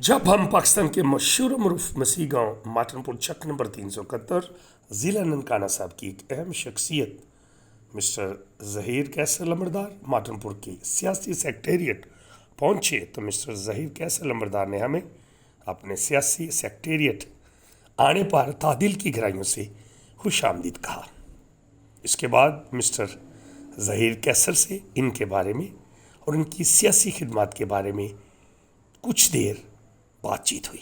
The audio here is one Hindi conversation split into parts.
जब हम पाकिस्तान के मशहूर मरूफ मसीह गाँव माटनपुर चक नंबर 371 ज़िला ननकाना साहब की एक अहम शख्सियत मिस्टर ज़हीर कैसर लंबरदार माटनपुर के सियासी सेक्रेटेरिएट पहुँचे तो मिस्टर ज़हीर कैसर लंबरदार ने हमें अपने सियासी सेक्रेटेरिएट आने पर तादिल की गहराइयों से खुश आमदीद कहा। इसके बाद मिस्टर ज़हीर कैसर से इनके बारे में और इनकी सियासी खिदमत के बारे में कुछ देर बातचीत हुई।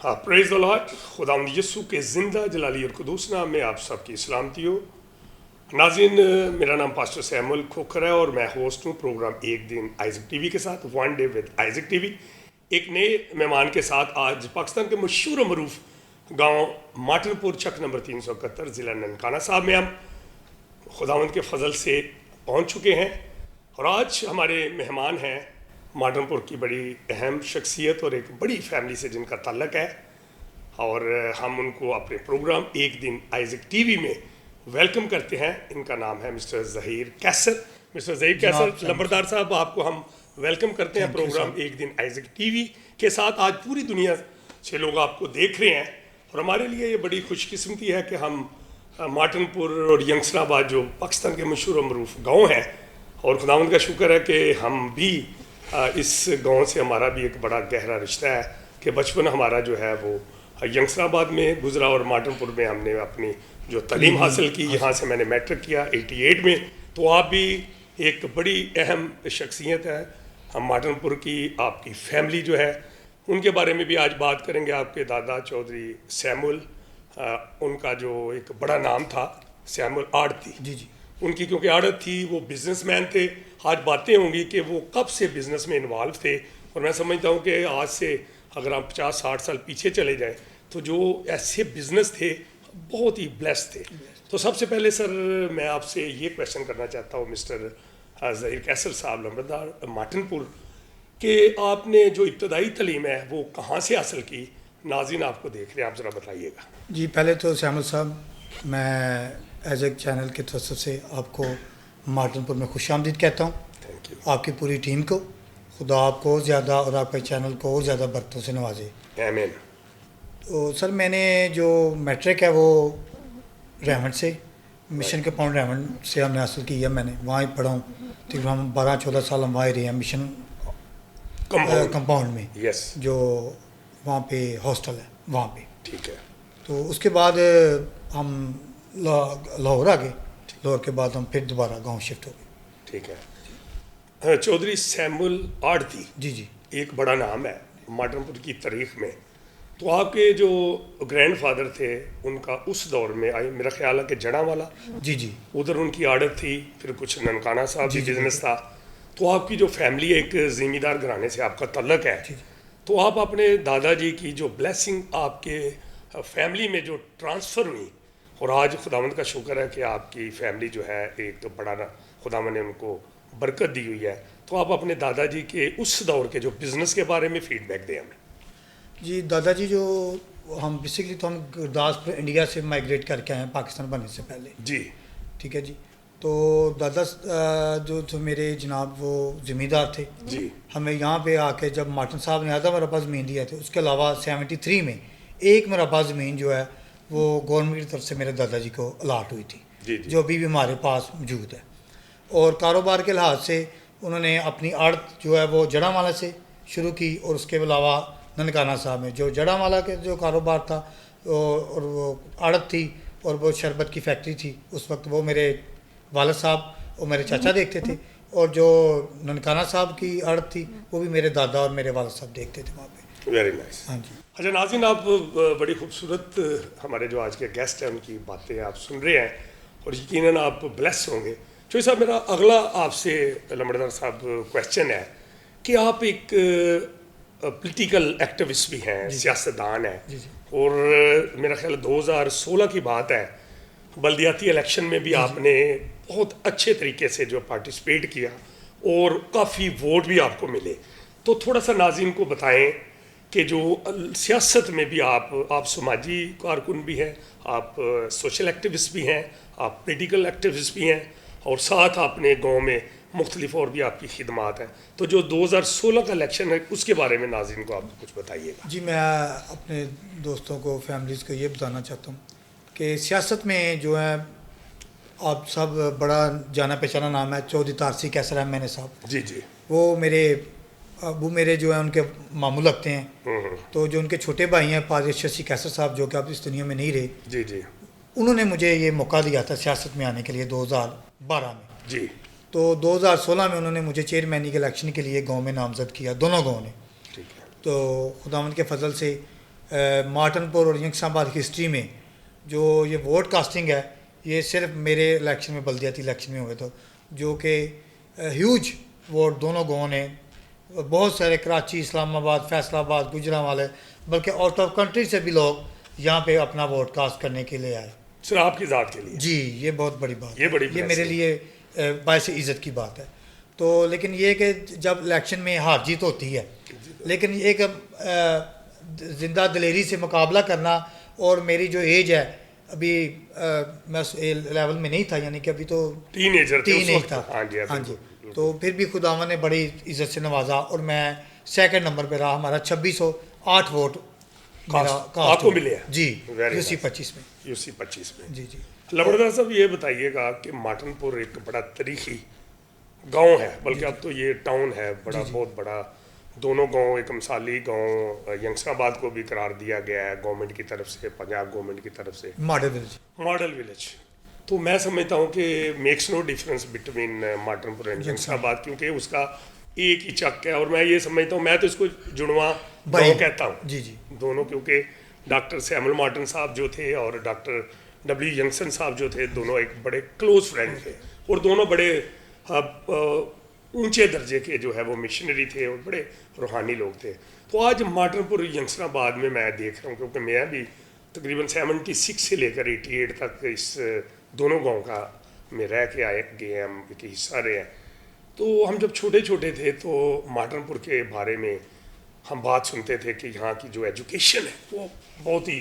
हाँ, प्रेज़ द लॉर्ड। खुदावंद यीशु के ज़िंदा जलाली और कुदूस नाम में आप सबकी सलामती हो। नाज़रीन, मेरा नाम पास्टर सैमुअल खोखर है और मैं होस्ट हूँ प्रोग्राम एक दिन आइज़क टीवी के साथ, one day with Isaac TV. एक नए मेहमान के साथ आज पाकिस्तान के मशहूर मरूफ गांव माटनपुर चक नंबर 371 ज़िला ननकाना साहब में हम खुदावंद के फजल से पहुँच चुके हैं और आज हमारे मेहमान हैं माटनपुर की बड़ी अहम शख्सियत और एक बड़ी फैमिली से जिनका ताल्लुक़ है और हम उनको अपने प्रोग्राम एक दिन आइज़क टीवी में वेलकम करते हैं। इनका नाम है मिस्टर ज़हीर कैसर। मिस्टर ज़हीर कैसर लंबरदार साहब, आपको हम वेलकम करते हैं प्रोग्राम एक दिन आइज़क टीवी के साथ। आज पूरी दुनिया से लोग आपको देख रहे हैं और हमारे लिए ये बड़ी खुशकिस्मती है कि हम माटनपुर और यंगसराबाद जो पाकिस्तान के मशहूर मरूफ गाँव हैं और खुदावंद का शुक्र है कि हम भी इस गांव से हमारा भी एक बड़ा गहरा रिश्ता है कि बचपन हमारा जो है वो यंगसराबाद में गुजरा और माटनपुर में हमने अपनी जो तालीम हासिल की, यहाँ से मैंने मैट्रिक किया 88 में। तो आप भी एक बड़ी अहम शख्सियत है हम माटनपुर की। आपकी फैमिली जो है उनके बारे में भी आज बात करेंगे। आपके दादा चौधरी सैमुअल, उनका जो एक बड़ा नाम था सैमुअल आड़ती, जी उनकी क्योंकि आड़त थी, वो बिजनेसमैन थे। आज बातें होंगी कि वो कब से बिज़नेस में इन्वॉल्व थे और मैं समझता हूँ कि आज से अगर आप 50-60 साल पीछे चले जाएं तो जो ऐसे बिज़नेस थे बहुत ही ब्लेस्ड थे। तो सबसे पहले सर मैं आपसे ये क्वेश्चन करना चाहता हूँ मिस्टर ज़हीर कैसर साहब लंबरदार माटनपुर कि आपने जो इब्तदाई तालीम है वो कहाँ से हासिल की? नाज़रीन आपको देख रहे हैं, आप ज़रा बताइएगा। जी, पहले तो सैमुअल साहब, मैं आइज़क चैनल के तरफ से आपको माटनपुर में खुश आमदीद कहता हूँ। Thank you. आपकी पूरी टीम को खुदा आपको ज़्यादा और आपके चैनल को और ज़्यादा बरकतों से नवाजे। आमीन। तो सर मैंने जो मैट्रिक है वो रेमंड से, मिशन के पाउंड रेमंड से हमने हासिल की है। मैंने वहाँ ही पढ़ा हूँ, तकरीबन हम 12-14 साल हम वहाँ ही रहे हैं मिशन कंपाउंड में। यस। जो वहाँ पे हॉस्टल है वहाँ पे। ठीक है। तो उसके बाद हम लाहौर आ गए। लाहौर के बाद हम फिर दोबारा गांव शिफ्ट हो गए। ठीक है। चौधरी सैमुअल आड़ती, जी एक बड़ा नाम है माटनपुर की तारीख में। तो आपके जो ग्रैंडफादर थे उनका उस दौर में मेरा ख्याल है कि जड़ावाला, जी उधर उनकी आड़त थी, फिर कुछ ननकाना साहब भी बिजनेस था। तो आपकी जो फैमिली एक ज़मींदार घराने से आपका तल्लक है, तो आप अपने दादाजी की जो ब्लेसिंग आपके फैमिली में जो ट्रांसफ़र हुई और आज खुदावंद का शुक्र है कि आपकी फैमिली जो है एक बड़ा खुदावंद ने उनको बरकत दी हुई है। तो आप अपने दादाजी के उस दौर के जो बिज़नेस के बारे में फ़ीडबैक दें हमें। जी, दादाजी जो हम बेसिकली तो हम गुरदासपुर इंडिया से माइग्रेट करके आए हैं पाकिस्तान बनने से पहले। जी ठीक है जी। तो दादा जो थे मेरे जनाब वो ज़मींदार थे जी। हमें यहाँ पे आके जब मार्टन साहब ने आधा मरबा ज़मीन दिया थे, उसके अलावा 73 में एक मरबा ज़मीन जो है वो गवर्नमेंट की तरफ से मेरे दादाजी को अलाट हुई थी, जी। जो अभी भी हमारे पास मौजूद है। और कारोबार के लिहाज से उन्होंने अपनी आड़त जो है वो जड़ामाला से शुरू की और उसके अलावा ननकाना साहब में जो जड़ामाला के जो कारोबार था और वो आड़त थी और वो शरबत की फैक्ट्री थी। उस वक्त वो मेरे वालिद साहब और मेरे चाचा देखते थे और जो ननकाना साहब की आड़त थी वो भी मेरे दादा और मेरे वालिद साहब देखते थे वहाँ पे। Very nice. हाँ जी। अच्छा नाज़रीन, आप बड़ी खूबसूरत हमारे जो आज के गेस्ट हैं उनकी बातें आप सुन रहे हैं और यकीनन आप ब्लेस होंगे। चौधरी साहब, मेरा अगला आपसे लंबरदार साहब क्वेश्चन है कि आप एक पॉलिटिकल एक्टिविस्ट भी हैं, सियासतदान हैं और मेरा ख्याल 2016 की बात है, बल्दियाती इलेक्शन में भी आपने बहुत अच्छे तरीके से जो पार्टिसिपेट किया और काफ़ी वोट भी आपको मिले। तो थोड़ा सा नाज़रीन को बताएं कि जो सियासत में भी आप समाजी कारकुन भी हैं, आप सोशल एक्टिविस्ट भी हैं, आप पॉलिटिकल एक्टिविस्ट भी हैं और साथ आपने गांव में मुख्तलिफ और भी आपकी खिदमात हैं। तो जो 2016 का इलेक्शन है उसके बारे में नाज़रीन को आप कुछ बताइएगा। जी, मैं अपने दोस्तों को, फैमिलीज़ को ये बताना चाहता हूँ कि सियासत में जो है, आप सब बड़ा जाना पहचाना नाम है चौधरी तारसी कैसर अहमद साहब। जी जी। वो मेरे अबू मेरे जो है उनके मामू लगते हैं। तो जो उनके छोटे भाई हैं पाजी शशि कैसर साहब, जो कि अब इस दुनिया में नहीं रहे, जी जी। उन्होंने मुझे ये मौका दिया था सियासत में आने के लिए 2012 में। जी। तो 2016 में उन्होंने मुझे चेयरमैनी के इलेक्शन के लिए गांव में नामजद किया, दोनों गांव ने। ठीक है। तो खुदावंद के फजल से मार्टनपुर और यंगसाबाद की हिस्ट्री में जो ये वोट कास्टिंग है, ये सिर्फ मेरे इलेक्शन में, बल्दियाती इलेक्शन में हुए, तो जो कि ह्यूज वोट दोनों गाँव ने, बहुत सारे कराची, इस्लामाबाद, फैसलाबाद, गुजरांवाले, बल्कि आउट ऑफ कंट्री से भी लोग यहाँ पे अपना वोट कास्ट करने के लिए आए। सिर्फ आपकी ज़ात के लिए? जी, ये बहुत बड़ी बात ये बड़ी ये मेरे लिए बायस इज़्ज़त की बात है। तो लेकिन ये कि जब इलेक्शन में हार जीत होती है, लेकिन एक ज़िंदा दिलेरी से मुकाबला करना, और मेरी जो एज है अभी, मैं उस लेवल में नहीं था, यानी कि अभी तो टीनेजर था। हाँ जी। तो फिर भी खुदावन ने बड़ी इज़्ज़त से नवाजा और मैं सेकंड नंबर पे रहा। हमारा 2608 वोट आपको मिले हैं? जी, UC 25 में। UC 25 में। जी जी। लबड़दार साहब, ये बताइएगा कि माटनपुर एक बड़ा तारीखी गांव है, बल्कि अब तो ये टाउन है बड़ा, बहुत बड़ा। दोनों गांव, एक मिसाली गांव यंगसाबाद को भी करार दिया गया है गवर्नमेंट की तरफ से, पंजाब गवर्नमेंट की तरफ से, मॉडल विलेज। तो मैं समझता हूँ कि makes no difference between Matanpur and Yangsabad, क्योंकि उसका एक ही चक है। और मैं ये समझता हूँ, मैं तो इसको जुड़वा गाँव कहता हूँ। जी जी। दोनों, क्योंकि डॉक्टर सैमुअल मार्टन साहब जो थे और डॉक्टर W यंगसन साहब जो थे, दोनों एक बड़े क्लोज फ्रेंड थे, और दोनों बड़े ऊंचे दर्जे के जो है वो मिशनरी थे और बड़े रूहानी लोग थे। तो आज माटनपुर यंगसनाबाद में मैं देख रहा हूँ, क्योंकि मैं भी तकरीबन 76 से लेकर 88 तक इस दोनों गांव का में रह के आए गए, हम एक हिस्सा रहे हैं। तो हम जब छोटे छोटे थे तो माटनपुर के बारे में हम बात सुनते थे कि यहाँ की जो एजुकेशन है वो बहुत ही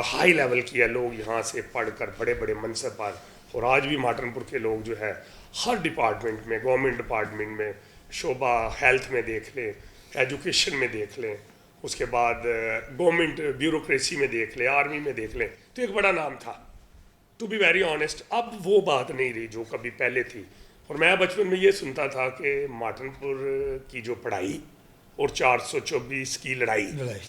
हाई लेवल की है, लोग यहाँ से पढ़कर बड़े बड़े मनसब पर, और आज भी माटनपुर के लोग जो है हर डिपार्टमेंट में, गवर्नमेंट डिपार्टमेंट में, शोबा हेल्थ में देख लें, एजुकेशन में देख लें, उसके बाद गवर्नमेंट ब्यूरोक्रेसी में देख लें, आर्मी में देख लें, तो एक बड़ा नाम था। टू बी वेरी ऑनेस्ट, अब वो बात नहीं रही जो कभी पहले थी। और मैं बचपन में ये सुनता था कि माटनपुर की जो पढ़ाई और 424 की लड़ाई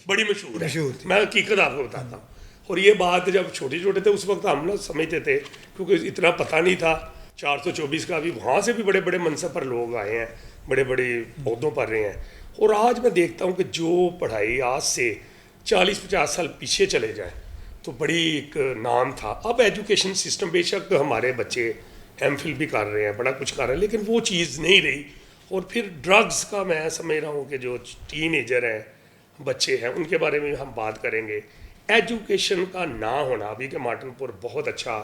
बड़ी मशहूर है। मैं हकीकत आपको बताता हूँ। और ये बात जब छोटे छोटे थे उस वक्त हम लोग समझते थे, क्योंकि इतना पता नहीं था। 424 का भी वहाँ से भी बड़े बड़े मनसब पर लोग आए हैं, बड़े बड़े पौधों पर रहे हैं। और आज मैं देखता हूँ कि जो पढ़ाई आज से 40-50 साल पीछे चले जाए तो बड़ी एक नाम था। अब एजुकेशन सिस्टम, बेशक हमारे बच्चे MPhil भी कर रहे हैं, बड़ा कुछ कर रहे हैं, लेकिन वो चीज़ नहीं रही। और फिर ड्रग्स का मैं समझ रहा हूँ कि जो टीनेजर हैं, बच्चे हैं, उनके बारे में हम बात करेंगे। एजुकेशन का ना होना, अभी के माटनपुर बहुत अच्छा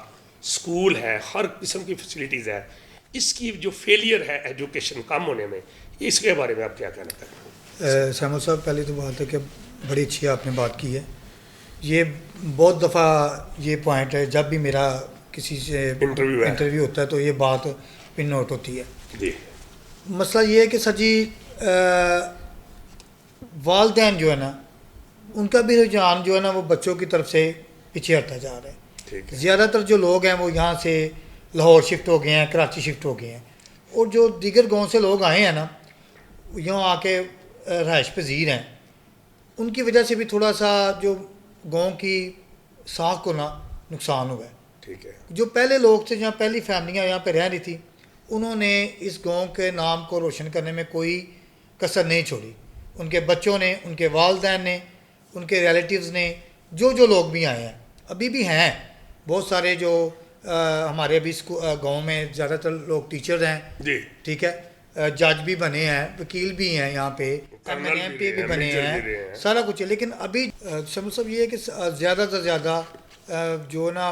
स्कूल है, हर किस्म की फैसिलिटीज़ है, इसकी जो फेलियर है एजुकेशन कम होने में, इसके बारे में आप क्या कहना चाहते हैं? सैमुअल साहब, पहले तो बात है कि बड़ी अच्छी आपने बात की है। ये बहुत दफ़ा ये पॉइंट है, जब भी मेरा किसी से इंटरव्यू होता है तो ये बात पिन नोट होती है जी। मसला ये है कि सर जी, वालदैन जो है ना, उनका भी रुझान जो है ना वो बच्चों की तरफ से पीछे हटता जा रहा है। ज़्यादातर जो लोग हैं वो यहाँ से लाहौर शिफ्ट हो गए हैं, कराची शिफ्ट हो गए हैं, और जो दीगर गांव से लोग आए हैं ना, यहाँ आके रहाइश पजीर हैं, उनकी वजह से भी थोड़ा सा जो गांव की साख को ना नुकसान हुआ है। ठीक है। जो पहले लोग थे, जहाँ पहली फैमिलियाँ यहाँ पे रह रही थी, उन्होंने इस गांव के नाम को रोशन करने में कोई कसर नहीं छोड़ी। उनके बच्चों ने, उनके वालदैन ने, उनके रिलेटिव्स ने, जो लोग भी आए हैं, अभी भी हैं बहुत सारे जो हमारे अभी गांव में ज़्यादातर लोग टीचर्स हैं जी, ठीक है, जज भी बने हैं, वकील भी हैं, यहाँ पे MP भी बने हैं, सारा कुछ है। लेकिन अभी सब ये है कि ज़्यादा से ज़्यादा जो ना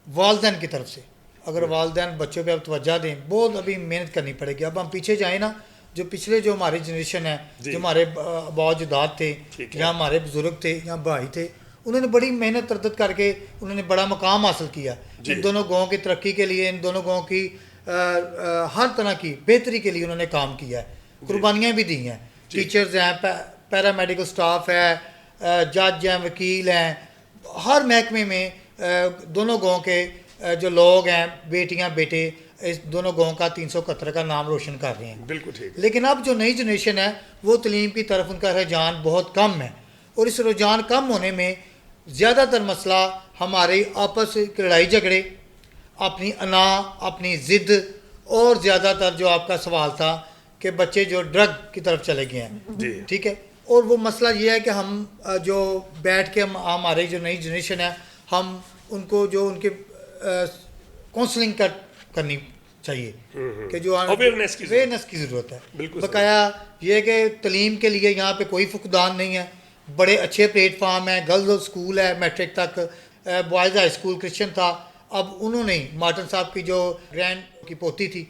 वालदैन की तरफ से, अगर वालदैन बच्चों पे अब तवज्जो दें, बहुत अभी मेहनत करनी पड़ेगी। अब हम पीछे जाएँ ना, जो पिछले हमारी जनरेशन है, जो हमारे बाजुदाद थे या हमारे बुज़ुर्ग थे या भाई थे, उन्होंने बड़ी मेहनत तरदद करके उन्होंने बड़ा मकाम हासिल किया। इन दोनों गाँव की तरक्की के लिए, इन दोनों गाँव की हर तरह की बेहतरी के लिए उन्होंने काम किया है, कुर्बानियाँ भी दी हैं। टीचर्स हैं, पैरामेडिकल स्टाफ है, जज हैं, वकील हैं, हर महकमे में दोनों गाँव के जो लोग हैं, बेटियां बेटे, इस दोनों गाँव का 371 का नाम रोशन कर रहे हैं। बिल्कुल ठीक। लेकिन अब जो नई जनरेशन है वो तलीम की तरफ उनका रुझान बहुत कम है, और इस रुझान कम होने में ज़्यादातर मसला हमारे आपस की लड़ाई झगड़े, अपनी अना, अपनी ज़िद, और ज़्यादातर जो आपका सवाल था कि बच्चे जो ड्रग की तरफ चले गए हैं, ठीक है। और वो मसला ये है कि हम जो बैठ के हमारे जो नई जनरेशन है, हम उनको जो उनके काउंसलिंग करनी चाहिए कि जो अवेयरनेस की ज़रूरत है। बिल्कुल बकाया ये है कि तलीम के लिए यहाँ पे कोई फुकदान नहीं है, बड़े अच्छे प्लेटफार्म है, गर्ल्स स्कूल है मैट्रिक तक, बॉयज़ हाई स्कूल क्रिश्चियन था, अब उन्होंने मार्टन साहब की जो ग्रैंड की पोती थी,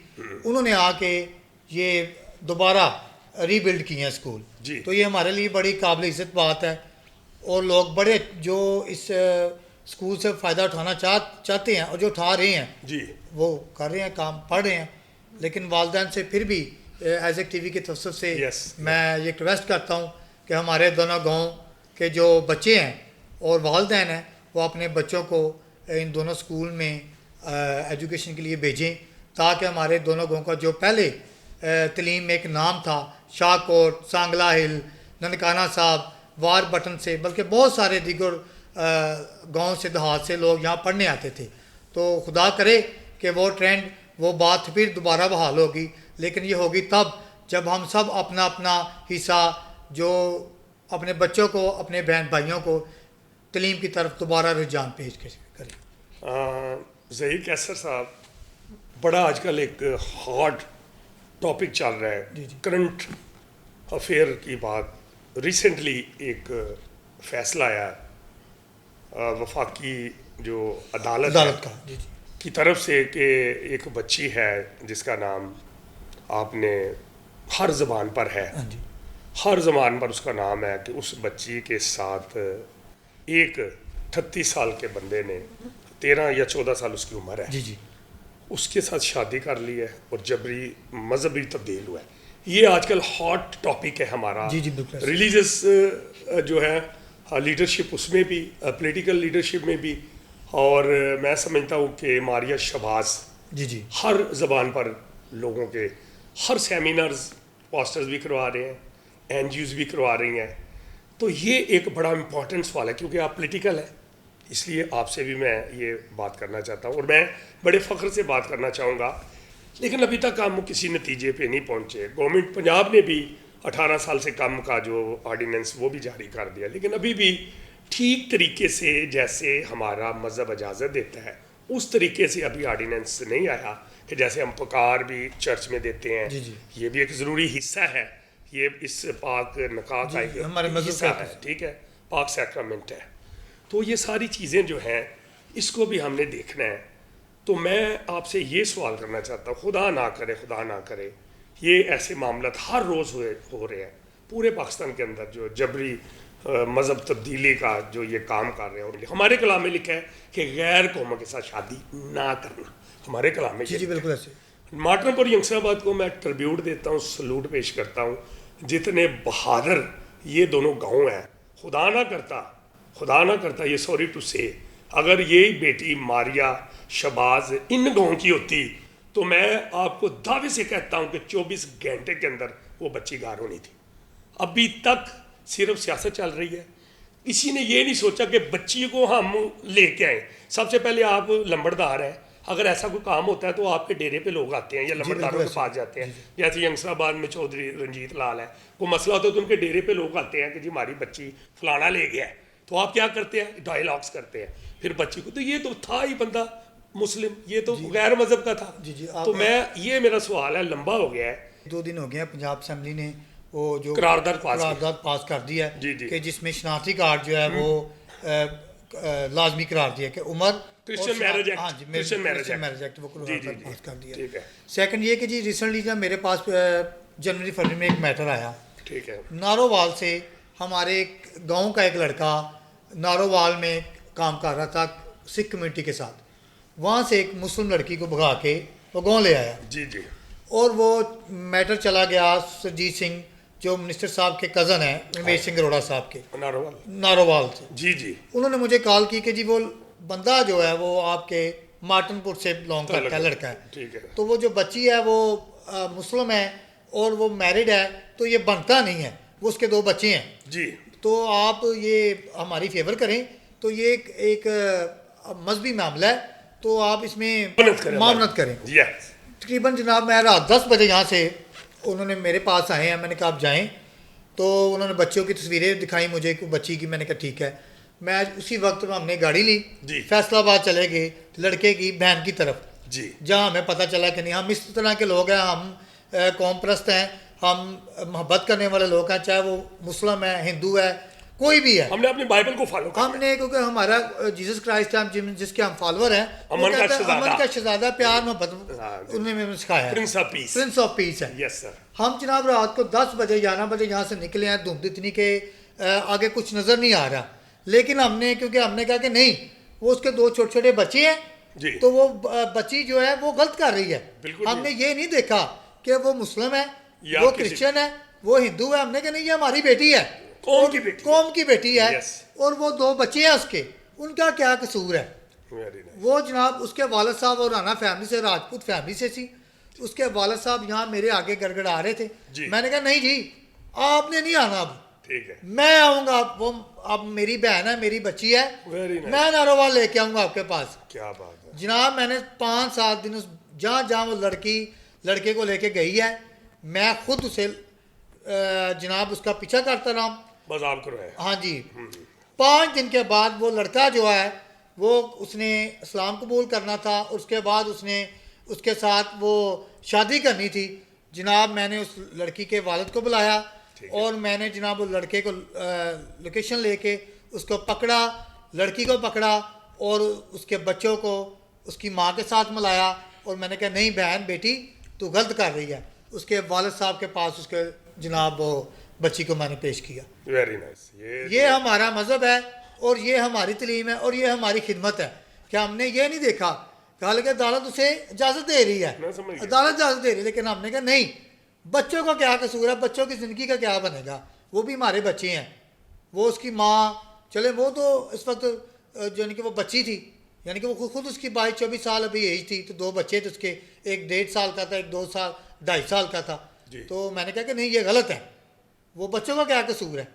उन्होंने आके ये दोबारा रीबिल्ड किए हैं स्कूल। तो ये हमारे लिए बड़ी काबिल इज़्ज़त बात है, और लोग बड़े जो इस स्कूल से फ़ायदा उठाना चाहते हैं और जो उठा रहे हैं जी, वो कर रहे हैं, काम पढ़ रहे हैं। लेकिन वालिदैन से फिर भी एज ए TV की तरफ से मैं ये रिक्वेस्ट करता हूँ कि हमारे दोनों गाँव के जो बच्चे हैं और वालिदैन हैं, वो अपने बच्चों को इन दोनों स्कूल में एजुकेशन के लिए भेजें, ताकि हमारे दोनों गाँव का जो पहले तलीम में एक नाम था, शाहकोट, सांगला हिल, ननकाना साहब, वार बटन से, बल्कि बहुत सारे दीगर गांव से, देहात से लोग यहाँ पढ़ने आते थे। तो खुदा करे कि वो ट्रेंड, वो बात फिर दोबारा बहाल होगी, लेकिन ये होगी तब जब हम सब अपना अपना हिस्सा, जो अपने बच्चों को, अपने बहन भाइयों को तलीम की तरफ दोबारा रुझान पेश करें। ज़हीर कैसर साहब, बड़ा आजकल एक हॉट टॉपिक चल रहा है, करंट अफेयर की बात। रिसेंटली एक फैसला आया वफाकी जो अदालत का की तरफ से कि एक बच्ची है जिसका नाम आपने हर ज़बान पर है, हर ज़बान पर उसका नाम है, कि उस बच्ची के साथ एक 38 साल के बंदे ने, 13 या 14 साल उसकी उम्र है, उसके साथ शादी कर ली है और जबरी मजहबी तब्दील हुआ है। ये आजकल हॉट टॉपिक है हमारा। रिलीजियस जो है लीडरशिप, उसमें भी, पॉलिटिकल लीडरशिप में भी, और मैं समझता हूँ कि मारिया शबाज हर ज़बान पर लोगों के हर सेमिनार्स पोस्टर्स भी करवा रहे हैं, NGOs भी करवा रही हैं। तो ये एक बड़ा इम्पोर्टेंट सवाल है, क्योंकि आप पॉलिटिकल है, इसलिए आपसे भी मैं ये बात करना चाहता हूँ, और मैं बड़े फ़ख्र से बात करना चाहूँगा। लेकिन अभी तक हम किसी नतीजे पे नहीं पहुँचे। गवर्नमेंट पंजाब ने भी 18 साल से कम का जो ऑर्डिनेंस वो भी जारी कर दिया, लेकिन अभी भी ठीक तरीके से जैसे हमारा मज़हब इजाज़त देता है उस तरीके से अभी ऑर्डिनेंस नहीं आया, कि जैसे हम पुकार भी चर्च में देते हैं, ये भी एक ज़रूरी हिस्सा है, ये इस पाक नकाह का एक हिस्सा है, ठीक है, पाक सैक्रामेंट है। तो ये सारी चीज़ें जो हैं इसको भी हमने देखना है। तो मैं आपसे ये सवाल करना चाहता हूँ, खुदा ना करे ये ऐसे मामला हर रोज़ हो रहे हैं पूरे पाकिस्तान के अंदर, जो जबरी मज़हब तब्दीली का जो ये काम कर रहे हैं। हमारे कलाम में लिखा है कि गैर कौमों के साथ शादी ना करना, हमारे कलाम में। जी बिल्कुल ऐसे। मार्टनपुर यंगसाबाद को मैं ट्रिब्यूट देता हूँ, सलूट पेश करता हूँ, जितने बहादुर ये दोनों गाँव हैं। खुदा ना करता ये सॉरी टू से, अगर यही बेटी मारिया शबाज इन गाँव की होती तो मैं आपको दावे से कहता हूं कि 24 घंटे के अंदर वो बच्ची गार होनी थी। अभी तक सिर्फ सियासत चल रही है, किसी ने ये नहीं सोचा कि बच्ची को हम लेके आए। सबसे पहले आप लंबड़दार हैं, अगर ऐसा कोई काम होता है तो आपके डेरे पे लोग आते हैं या लंबड़दारों के पास जाते हैं। जैसे यंगसाबाद में चौधरी रंजीत लाल है, कोई मसला होता है तो उनके डेरे पे लोग आते हैं कि जी हमारी बच्ची फलाना ले गया है। तो आप क्या करते हैं, डायलॉग्स करते हैं फिर बच्ची को। तो ये तो था ही बंदा मुस्लिम, ये तो गैर मजहब का था। तो मैं, ये मेरा सवाल है, लंबा हो गया है, 2 दिन हो गए हैं, पंजाब असेंबली ने वो जो करारदाद पास कर दिया है कि जिसमें शनाख्ती कार्ड जो है वो लाजमी करार दिया कि उम्र Christian marriage act, Christian marriage act वो पास कर दिया। सेकंड ये कि जी रिसेंटली जब मेरे पास जनवरी-फरवरी में एक मैटर आया, ठीक है, नारोवाल से हमारे गाँव का एक लड़का नारोवाल में काम कर रहा था सिख कम्युनिटी के साथ। वहाँ से एक मुस्लिम लड़की को भगा के वो गाँव ले आया जी जी। और वो मैटर चला गया सुरजीत सिंह जो मिनिस्टर साहब के कज़न हैं रमेश सिंह अरोड़ा साहब के नारोवाल से। जी जी। उन्होंने मुझे कॉल की कि जी वो बंदा जो है वो आपके मार्टनपुर से बिलोंग करता है, लड़का है, ठीक है, तो वो जो बच्ची है वो मुस्लिम है और वो मैरिड है, तो ये बनता नहीं है, वो उसके 2 बच्चे हैं जी, तो आप ये हमारी फेवर करें, तो ये एक मजहबी मामला है, तो आप इसमें मामनत करें। तकरीबन जनाब मैं रात 10 बजे यहाँ से उन्होंने मेरे पास आए हैं, मैंने कहा आप जाएँ, तो उन्होंने बच्चों की तस्वीरें दिखाई मुझे बच्ची की, मैंने कहा ठीक है। मैं उसी वक्त में हमने गाड़ी ली, फैसलाबाद चले गए लड़के की बहन की तरफ जी, जहाँ हमें पता चला कि नहीं हम इस तरह के लोग हैं, हम कौम परस्त हैं, हम मोहब्बत करने वाले लोग हैं, चाहे वो मुस्लिम है, हिंदू है, कोई भी है। हमने अपनी बाइबल को फॉलो किया, हमने, क्योंकि हमारा जीसस क्राइस्ट है जिसके हम फॉलोअर हैं, अमन का शहजादा, प्यार मोहब्बत उन्होंने सिखाया, प्रिंस ऑफ पीस है। Yes sir. हम जनाब रात को 10 बजे 11 बजे यहाँ से निकले हैं, धुंध इतनी के आगे कुछ नज़र नहीं आ रहा, लेकिन हमने क्योंकि हमने कहा कि नहीं वो उसके 2 छोटे छोटे बच्चे हैं जी, तो वो बच्ची जो है वो गलत कर रही है। हमने ये नहीं देखा कि वो मुस्लिम है, वो क्रिश्चियन है, वो हिंदू है, हमने कहा नहीं ये हमारी बेटी है, कौम की बेटी है, और वो 2 बच्चे हैं उसके, उनका क्या कसूर है। वो जनाब उसके वालिद साहब और राना फैमिली से, राजपूत फैमिली से थी, उसके वालिद साहब यहाँ मेरे आगे गड़गड़ा रहे थे, मैंने कहा नहीं जी आपने नहीं आना, अब ठीक है मैं आऊँगा, वो अब मेरी बहन है, मेरी बच्ची है, मैं नारोवाल लेके आऊँगा आपके पास। क्या बात है जनाब, मैंने 5-7 दिन जहाँ जहाँ वो लड़के को लेके गई है, मैं खुद उसे जनाब उसका पीछा करता रहा, बस आप करो है। हाँ जी। 5 दिन के बाद वो लड़का जो है वो उसने इस्लाम कबूल करना था, उसके बाद उसने उसके साथ वो शादी करनी थी। जनाब मैंने उस लड़की के वालिद को बुलाया और मैंने जनाब वो लड़के को लोकेशन लेके उसको पकड़ा, लड़की को पकड़ा और उसके बच्चों को उसकी माँ के साथ मिलाया, और मैंने कहा नहीं बहन बेटी तू गलत कर रही है। उसके वालिद साहब के पास उसके जनाब वो बच्ची को मैंने पेश किया। Very nice. ये हमारा मज़हब है और ये हमारी तलीम है और ये हमारी खिदमत है कि हमने ये नहीं देखा, हालांकि अदालत उसे इजाज़त दे रही है, अदालत इजाज़त दे रही है, लेकिन हमने कहा नहीं, बच्चों का क्या कसूर है, बच्चों की ज़िंदगी का क्या बनेगा, वो भी हमारे बच्चे हैं, वो उसकी माँ चले, वो तो इस वक्त यानी कि वो बच्ची थी, यानी कि वो खुद उसकी 22-24 साल अभी एज थी, तो 2 बच्चे थे उसके, एक 1.5 साल का था, एक 2 साल 2.5 साल का था। तो मैंने कहा कि नहीं ये गलत है, वो बच्चों का क्या कसूर है।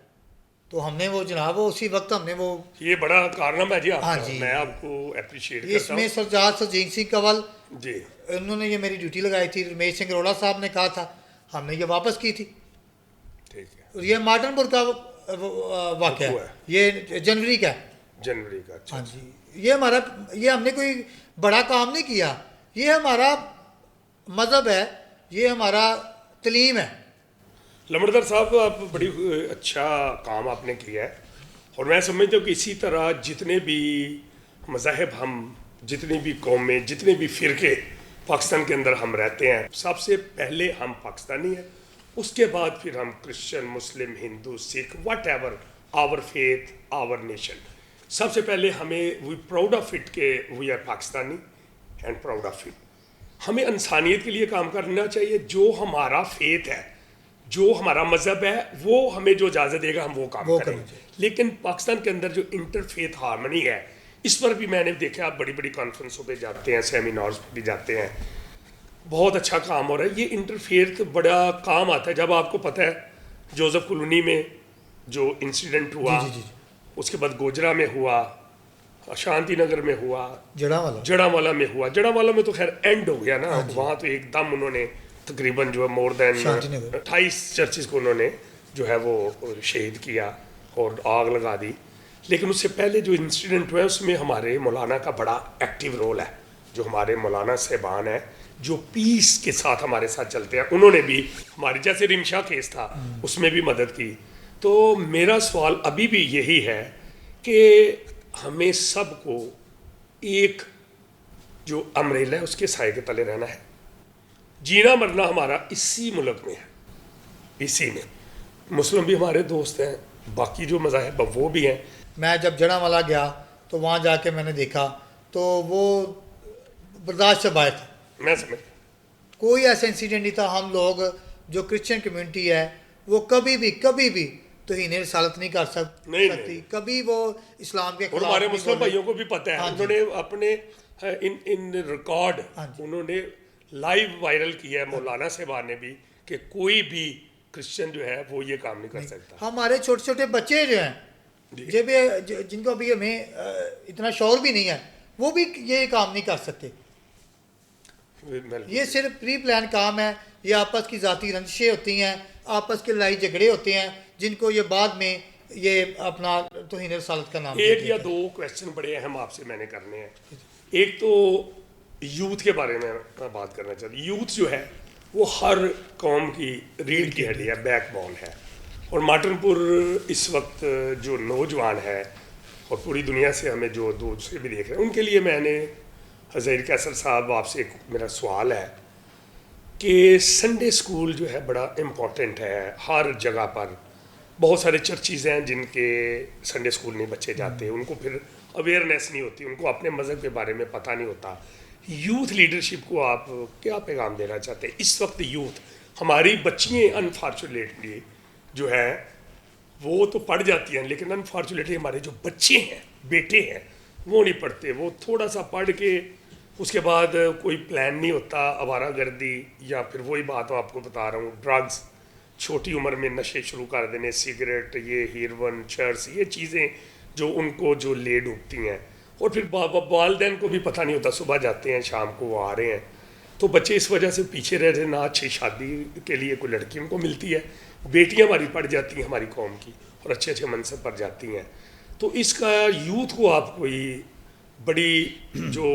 तो हमने वो जनाब वो उसी वक्त हमने वो, ये बड़ा कारनामा है जी आपका। हाँ जी, मैं आपको अप्रिशिएट करता हूं। इसमें सरदार सरजीत सिंह कंवल जी उन्होंने ये मेरी ड्यूटी लगाई थी, रमेश सिंह अरोड़ा साहब ने कहा था, हमने ये वापस की थी। ठीक है, और ये मार्टनपुर का वाक़या है, ये जनवरी का है। हाँ जी, ये हमने कोई बड़ा काम नहीं किया, ये हमारा मज़हब है, ये हमारा तलीम है। लमड़दार साहब आप बड़ी अच्छा काम आपने किया है, और मैं समझता हूँ कि इसी तरह जितने भी मज़ाहिब हम, जितनी भी कौमें, जितने भी फ़िरके पाकिस्तान के अंदर हम रहते हैं, सबसे पहले हम पाकिस्तानी हैं, उसके बाद फिर हम Christian, Muslim, Hindu, Sikh, whatever our faith, our nation, सबसे पहले हमें वी प्राउड ऑफ इट के we are Pakistani and proud of it. हमें इंसानियत के लिए काम करना चाहिए, जो हमारा फेथ है, जो हमारा मज़हब है, वो हमें जो इजाज़त देगा हम वो काम करेंगे। लेकिन पाकिस्तान के अंदर जो इंटरफेथ हार्मनी है, इस पर भी मैंने देखा, आप बड़ी बड़ी कॉन्फ्रेंसों पे जाते हैं, सेमिनार्स पे भी जाते हैं, बहुत अच्छा काम हो रहा है। ये इंटरफेथ बड़ा काम आता है। जब आपको पता है जोसेफ कॉलोनी में जो इंसिडेंट हुआ, उसके बाद गोजरा में हुआ, शांति नगर में हुआ, जड़ावाला में हुआ, जड़ावाला में तो खैर एंड हो गया ना, वहाँ तो एकदम उन्होंने तकरीबन जो है मोर देन 28 चर्चिज़ को उन्होंने जो है वो शहीद किया और आग लगा दी। लेकिन उससे पहले जो इंसिडेंट हुआ है उसमें हमारे मौलाना का बड़ा एक्टिव रोल है। जो हमारे मौलाना साहबान हैं जो पीस के साथ हमारे साथ चलते हैं, उन्होंने भी हमारे, जैसे रिमशा केस था उसमें भी मदद की। तो मेरा सवाल अभी भी यही है कि हमें सबको एक जो अम्ब्रेला है उसके साए के तले रहना है। जीना मरना हमारा इसी मुल्क में है, इसी में। मुस्लिम भी हमारे दोस्त हैं, बाकी जो मज़ाहिब वो भी हैं, मैं जब जड़ावाला गया तो वहाँ जाके मैंने देखा तो वो बर्दाश्त से बाहर था। मैं समझ कोई ऐसा इंसिडेंट नहीं था। हम लोग जो क्रिश्चियन कम्युनिटी है वो कभी भी तौहीन रिसालत नहीं कर नहीं, सकती, नहीं। कभी वो इस्लाम के और खिलाफ हमारे नहीं मुस्लिम बोले। भाइयों को भी पता है, हाँ जी। उन्होंने अपने इन इन रिकॉर्ड हाँ जी। उन्होंने लाइव वायरल किया है मौलाना साहब ने भी कि कोई भी क्रिश्चियन जो है वो ये काम नहीं कर सकता। हमारे छोटे छोटे बच्चे जो हैं जी। जिनको अभी हमें इतना शौर भी नहीं है, वो भी ये काम नहीं कर सकते। ये सिर्फ प्री प्लान काम है। ये आपस की ज़ाती रंजिशें होती हैं, आपस के लड़ाई झगड़े होते हैं, जिनको ये बाद में ये अपना तौहीन रिसालत का नाम एक या दो क्वेश्चन बड़े अहम आपसे मैंने करने हैं। एक तो यूथ के बारे में मैं बात करना चाहती हूँ। यूथ जो है वो हर कौम की रीढ़ की हड्डी है, बैकबोन है। और माटनपुर इस वक्त जो नौजवान है और पूरी दुनिया से हमें जो दूसरे भी देख रहे हैं, उनके लिए मैंने ज़हीर कैसर साहब आपसे एक मेरा सवाल है कि संडे स्कूल जो है बड़ा इम्पोर्टेंट है हर जगह पर। बहुत सारे चर्चेज़ हैं जिनके संडे स्कूल नहीं बच्चे जाते, उनको फिर अवेयरनेस नहीं होती, उनको अपने मज़हब के बारे में पता नहीं होता। यूथ लीडरशिप को आप क्या पैगाम देना चाहते हैं? इस वक्त यूथ हमारी बच्चियाँ अनफॉर्चुनेटली जो है वो तो पढ़ जाती हैं, लेकिन अनफॉर्चुनेटली हमारे जो बच्चे हैं, बेटे हैं, वो नहीं पढ़ते। वो थोड़ा सा पढ़ के उसके बाद कोई प्लान नहीं होता, आवारागर्दी या फिर वही बात मैं आपको बता रहा हूँ, ड्रग्स, छोटी उम्र में नशे शुरू कर देने, सिगरेट, ये हीरोइन, चर्स, ये चीज़ें जो उनको जो ले डूबती हैं। और फिर वालदैन को भी पता नहीं होता, सुबह जाते हैं शाम को वो आ रहे हैं। तो बच्चे इस वजह से पीछे रह रहे, ना अच्छी शादी के लिए कोई लड़की उनको मिलती है। बेटियां हमारी पढ़ जाती हैं हमारी कौम की और अच्छे अच्छे मनसब पर जाती हैं। तो इसका यूथ को आप कोई बड़ी जो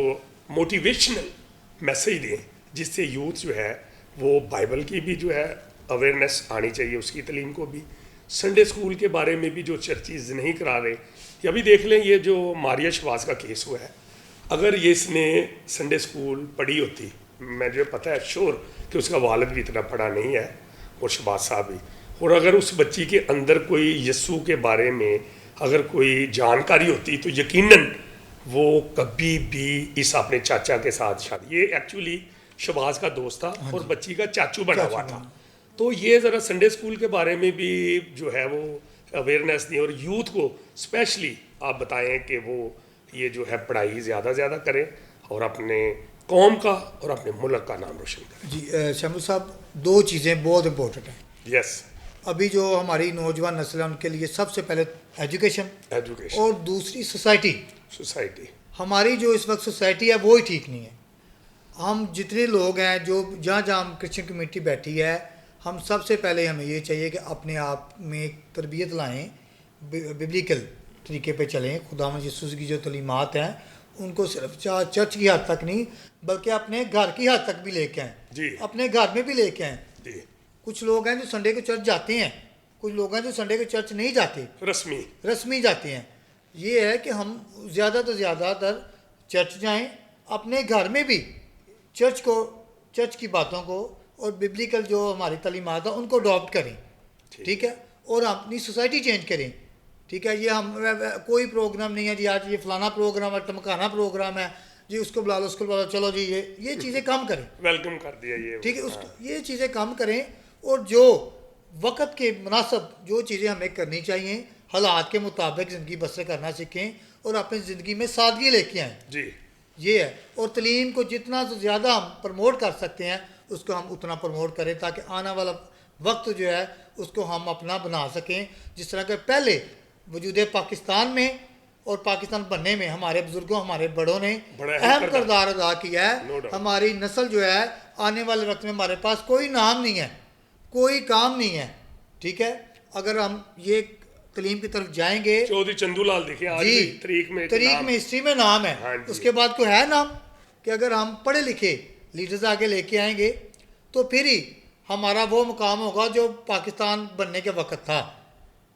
मोटिवेशनल मैसेज दें जिससे यूथ जो है वो बाइबल की भी जो है अवेयरनेस आनी चाहिए, उसकी तलीम को भी। संडे स्कूल के बारे में भी जो चर्चेज़ नहीं करा रहे, या भी देख लें ये जो मारिया शहबाज का केस हुआ है, अगर ये इसने संडे स्कूल पढ़ी होती, मैं जो पता है श्योर कि उसका वालिद भी इतना पढ़ा नहीं है और शहबाज साहब भी, और अगर उस बच्ची के अंदर कोई यस्सू के बारे में अगर कोई जानकारी होती तो यकीनन वो कभी भी इस अपने चाचा के साथ शादी, ये एक्चुअली शहबाज का दोस्त था और बच्ची का चाचू बना हुआ था। तो ये ज़रा संडे स्कूल के बारे में भी जो है वो अवेयरनेस दी और यूथ को स्पेशली आप बताएं कि वो ये जो है पढ़ाई ज़्यादा से ज़्यादा करें और अपने कौम का और अपने मुल्क का नाम रोशन करें। जी शमू साहब, दो चीज़ें बहुत इम्पोर्टेंट हैं। यस। अभी जो हमारी नौजवान नस्ल है उनके लिए सबसे पहले एजुकेशन एजुकेशन और दूसरी सोसाइटी। हमारी जो इस वक्त सोसाइटी है वो ही ठीक नहीं है। हम जितने लोग हैं जो जहाँ जहाँ हम क्रिश्चियन कम्युनिटी बैठी है, हम सबसे पहले हमें ये चाहिए कि अपने आप में एक तरबियत लाएँ, बिब्लिकल तरीके पे चलें। खुदावंद यीशु की जो तलीमात हैं उनको सिर्फ चर्च की हद तक नहीं बल्कि अपने घर की हद तक भी लेके आएँ, अपने घर में भी लेके आएँ। कुछ लोग हैं जो संडे को चर्च जाते हैं, कुछ लोग हैं जो संडे को चर्च नहीं जाते, रस्मी जाते हैं। ये है कि हम ज़्यादा तो ज़्यादातर चर्च जाएं, अपने घर में भी चर्च की बातों को और बिब्लिकल जो हमारी तालीमात है उनको अडॉप्ट करें, ठीक है, और अपनी सोसाइटी चेंज करें, ठीक है। ये हम कोई प्रोग्राम नहीं है जी आज ये फ़लाना प्रोग्राम है, टमकाना प्रोग्राम है जी, उसको बुला लो, उसको बुला लो, चलो जी ये चीज़ें कम करें, वेलकम कर दिया ये, ठीक है, उसको ये चीज़ें कम करें और जो वक़्त के मुनासिब जो चीज़ें हमें करनी चाहिए हालात के मुताबिक ज़िंदगी बसर करना सीखें और अपनी ज़िंदगी में सादगी लेके आएँ जी। ये है। और तलीम को जितना ज़्यादा हम प्रमोट कर सकते हैं उसको हम उतना प्रमोट करें ताकि आने वाला वक्त जो है उसको हम अपना बना सकें। जिस तरह के पहले वजूद पाकिस्तान में और पाकिस्तान बनने में हमारे बुज़ुर्गों हमारे बड़ों ने अहम किरदार अदा किया है। हमारी नस्ल जो है आने वाले वक्त में हमारे पास कोई नाम नहीं है, कोई काम नहीं है, ठीक है। अगर हम ये तलीम की तरफ जाएंगे, चौधरी चंदूलाल देखिए आज भी तरीक में हिस्ट्री में नाम है। हाँ, उसके बाद कोई है नाम कि अगर हम पढ़े लिखे लीडर्स आगे लेके आएंगे तो फिर ही हमारा वो मुकाम होगा जो पाकिस्तान बनने के वक्त था।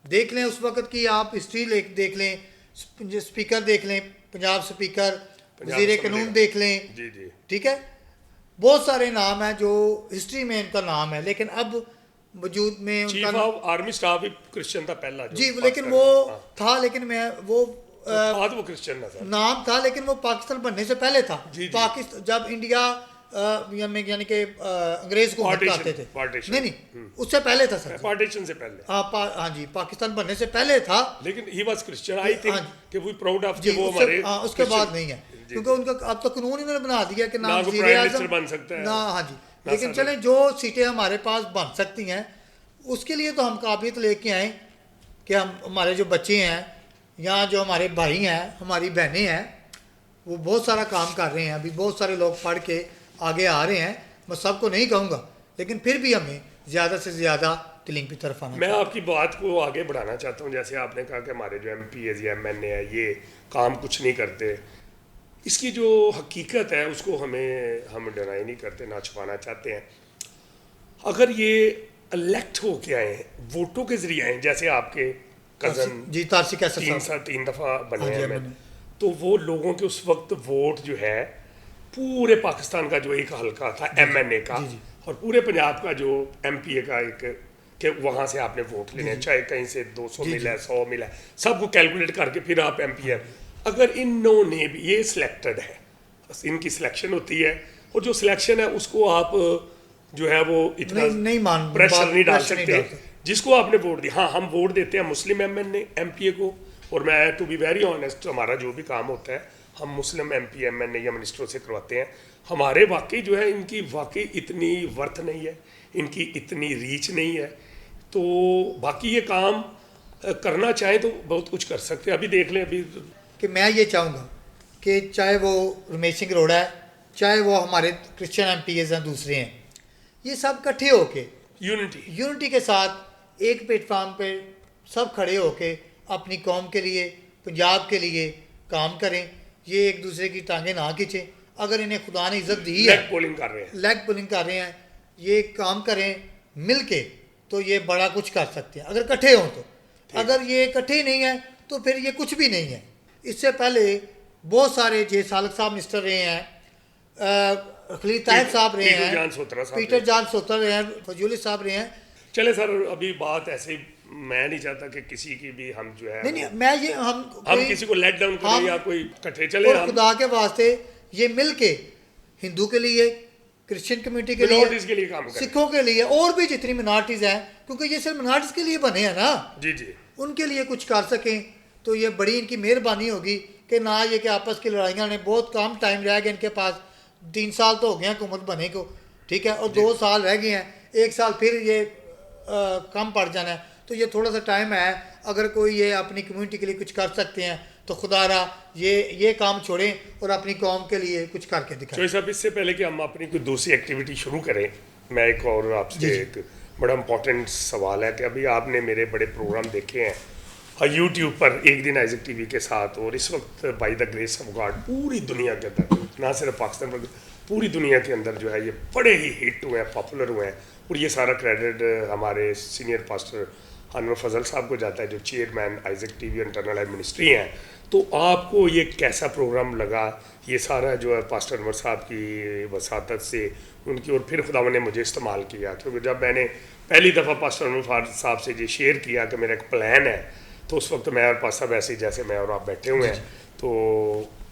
देख लें उस वक्त की आप हिस्ट्री देख लें, स्पीकर देख लें, पंजाब स्पीकर, वज़ीर कानून देख लें, ठीक है, बहुत सारे नाम हैं जो हिस्ट्री में इनका नाम है। लेकिन अब वजूद में चीफ उनका ऑफ आर्मी स्टाफ भी क्रिश्चियन था पहला जो जी, लेकिन पाकिस्तान वो में। हाँ, था, लेकिन मैं वो था तो वो क्रिश्चियन ना था। नाम था, लेकिन वो पाकिस्तान बनने से पहले था। जी, जी। पाकिस्तान जब इंडिया यानी कि अंग्रेज को Partition, आते थे, partition। नहीं उससे पहले था सर। पार्टीशन से पहले। हाँ जी, पाकिस्तान बनने से पहले था। लेकिन he was Christian, I think हाँ कि वी प्राउड ऑफ जी, कि वो उससे हमारे उसके बाद Christian- नहीं है, जी, क्योंकि उनका अब तो कानून इन्होंने बना दिया कि ना नाम कोई वज़ीर प्राइम आज़म मिनिस्टर बन सकता है, ना। हाँ जी, ना लेकिन सदर। चलें जो सीटें हमारे पास बन सकती हैं उसके लिए तो हम काबिलियत लेके आए कि हम हमारे जो बच्चे हैं या जो हमारे भाई हैं, हमारी बहनें हैं, वो बहुत सारा काम कर रहे हैं। अभी बहुत सारे लोग पढ़ के आगे आ रहे हैं, मैं सबको नहीं कहूँगा, लेकिन फिर भी हमें ज़्यादा से ज़्यादा तलीम की तरफ आना मैं आपकी बात को आगे बढ़ाना चाहता हूँ। जैसे आपने कहा कि हमारे जो MP या MNA है ये काम कुछ नहीं करते, इसकी जो हकीकत है उसको हम डिनाई नहीं करते, ना छुपाना चाहते हैं। अगर ये इलेक्ट हो के आए, वोटों के जरिए आए, जैसे आपके कज़न जी, तारसी कैसे 3 दफ़ा बने हाँ जी, हैं बने। तो वो लोगों के उस वक्त वोट जो है पूरे पाकिस्तान का जो एक हल्का था MNA का, जी, जी। और पूरे पंजाब का जो MPA का एक, कि वहाँ से आपने वोट लेने हैं, चाहे कहीं से 200 जी, मिला है, 100 मिला है, सबको कैलकुलेट करके फिर आप MP अगर इन्होंने भी ये सिलेक्टेड है, बस इनकी सिलेक्शन होती है, और जो सिलेक्शन है उसको आप जो है वो इतना नहीं प्रेशर नहीं डाल प्रेशर नहीं सकते। डाल सकते। जिसको आपने वोट दिया, हाँ हम वोट देते हैं मुस्लिम MPA को, और मैं टू बी वेरी ऑनेस्ट हमारा जो भी काम होता है हम मुस्लिम MP MNA या मिनिस्टरों से करवाते हैं। हमारे वाकई जो है इनकी वाकई इतनी वर्थ नहीं है, इनकी इतनी रीच नहीं है, तो बाकी ये काम करना चाहें तो बहुत कुछ कर सकते हैं। अभी देख लें, अभी कि मैं ये चाहूँगा कि चाहे वो रमेश सिंह अरोड़ा है, चाहे वो हमारे क्रिश्चियन MPs हैं, दूसरे हैं, ये सब इकट्ठे होके यूनिटी के साथ एक प्लेटफार्म पे सब खड़े होके अपनी कौम के लिए, पंजाब के लिए काम करें। ये एक दूसरे की टांगें ना खींचें। अगर इन्हें खुदा ने इज्जत दी है, लेग पोलिंग कर रहे हैं, लेग पुलिंग कर रहे हैं, ये काम करें मिल के, तो ये बड़ा कुछ कर सकते हैं अगर इकट्ठे हों तो। अगर ये इकट्ठे ही नहीं है तो फिर ये कुछ भी नहीं है। इससे पहले बहुत सारे जे सालक साहब मिनिस्टर रहे हैं, खलील ताहिर साहब रहे हैं, पीटर जान सोत्रा रहे हैं, फजूली साहब रहे हैं। चले सर, अभी बात ऐसे मैं नहीं चाहता कि किसी की भी हम जो है नहीं, मैं ये हम किसी को लेट डाउन करें हम- या कोई इकट्ठे चले और हम खुदा के वास्ते ये मिल के हिंदू के लिए, क्रिश्चियन कम्युनिटी के लिए, minorities के लिए काम करें। सिखों के लिए, और भी जितनी मिनॉरिटीज़ हैं, क्योंकि ये सिर्फ मिनॉरिटीज़ के लिए बने हैं ना, जी जी, उनके लिए कुछ कर सकें तो ये बड़ी इनकी मेहरबानी होगी। कि ना ये कि आपस की लड़ाइयाँ ने, बहुत कम टाइम रह गया इनके पास, 3 साल तो हो गए हैं हुकूमत बने को, ठीक है, और 2 साल रह गए हैं, 1 साल फिर ये कम पड़ जाना है, तो ये थोड़ा सा टाइम है। अगर कोई ये अपनी कम्युनिटी के लिए कुछ कर सकते हैं तो खुदारा ये काम छोड़ें और अपनी कौम के लिए कुछ करके दिखाएं। चोई साहब, इससे पहले कि हम अपनी कोई दूसरी एक्टिविटी शुरू करें, मैं एक और आपसे एक बड़ा इंपॉर्टेंट सवाल है कि अभी आपने मेरे बड़े प्रोग्राम देखे हैं यूट्यूब पर, एक दिन आइजक TV के साथ, और इस वक्त by the grace of God पूरी दुनिया के अंदर, ना सिर्फ पाकिस्तान पर, पूरी दुनिया के अंदर जो है ये बड़े ही हिट हुए हैं, पॉपुलर हुए हैं, और ये सारा क्रेडिट हमारे सीनियर पास्टर अनवर फजल साहब को जाता है, जो chairman Isaac TV internal aid ministry हैं। तो आपको ये कैसा प्रोग्राम लगा? ये सारा जो है पास्टर अनवर साहब की वसातत से उनकी, और फिर खुदा ने मुझे इस्तेमाल किया, क्योंकि जब मैंने पहली दफ़ा पास्टर अनवर साहब से ये शेयर किया कि मेरा एक प्लान है, तो उस वक्त मैं और पास्टर साहब ऐसे ही जैसे मैं और आप बैठे हुए हैं, तो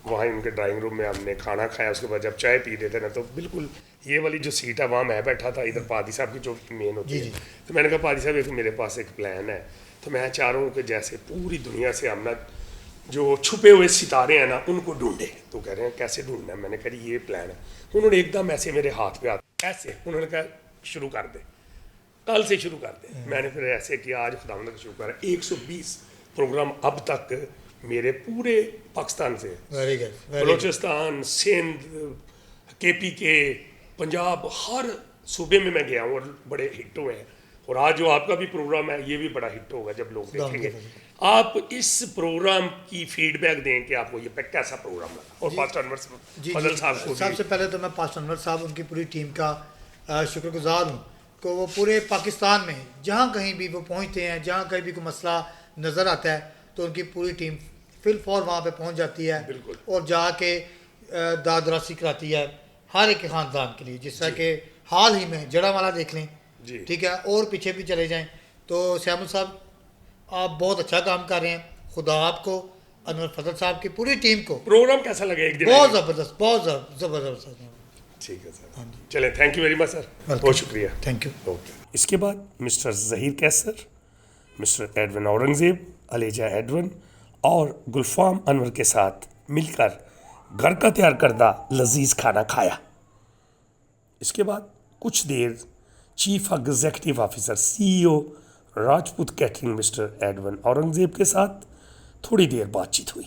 वहाँ उनके ड्राइंग रूम में हमने खाना खाया। उसके बाद जब चाय पी रहे थे ना, तो बिल्कुल ये वाली जो सीट है वहाँ मैं बैठा था, इधर पादी साहब की जो मेन होती है। तो मैंने कहा पादी साहब, एक मेरे पास एक प्लान है, तो मैं चाह रहा हूँ कि जैसे पूरी दुनिया से हम ना जो छुपे हुए सितारे हैं ना उनको ढूंढे। तो कह रहे हैं कैसे ढूंढना है? मैंने कहा ये प्लान है। उन्होंने एकदम ऐसे मेरे हाथ पे ऐसे उन्होंने कहा शुरू कर दे, कल से शुरू कर दे। मैंने फिर ऐसे किया, आज खुदा ने शुरू करा। 120 प्रोग्राम अब तक मेरे पूरे पाकिस्तान से, बलोचिस्तान, सिंध, KPK, पंजाब, हर सूबे में मैं गया हूँ और बड़े हिट हुए हैं। और आज जो आपका भी प्रोग्राम है ये भी बड़ा हिट होगा जब लोग देखेंगे। आप इस प्रोग्राम की फीडबैक दें कि आपको ये कैसा प्रोग्राम लगा। और पास्टर अनवर फजल साहब को सबसे पहले तो मैं पास्टर अनवर साहब, उनकी पूरी टीम का शुक्रगुजार हूँ कि वो पूरे पाकिस्तान में जहाँ कहीं भी वो पहुँचते हैं, जहाँ कहीं भी कोई मसला नज़र आता है तो उनकी पूरी टीम फिलफौर वहाँ पे पहुँच जाती है और जाके दादरासी कराती है हर एक ख़ानदान के लिए। जिस तरह के हाल ही में जड़ावाला देख लें, जी। ठीक है, और पीछे भी चले जाएं तो सैमुल साहब आप बहुत अच्छा काम कर रहे हैं। खुदा आपको, अनवर फजल साहब की पूरी टीम को प्रोग्राम कैसा लगा एक दिन बहुत आएंगे? ज़बरदस्त, बहुत ज़बरदस्त। ठीक है सर। हाँ जी, चले, thank you very much sir, welcome. बहुत शुक्रिया। Thank you. ओके। इसके बाद मिस्टर ज़हीर कैसर, मिस्टर एडविन औरंगज़ेब, अलेजा एडविन और गुलफाम अनवर के साथ मिलकर घर का तैयार करदा लजीज खाना खाया। इसके बाद कुछ देर chief executive officer CEO Rajput catering mister Edwin Aurangzeb के साथ थोड़ी देर बातचीत हुई।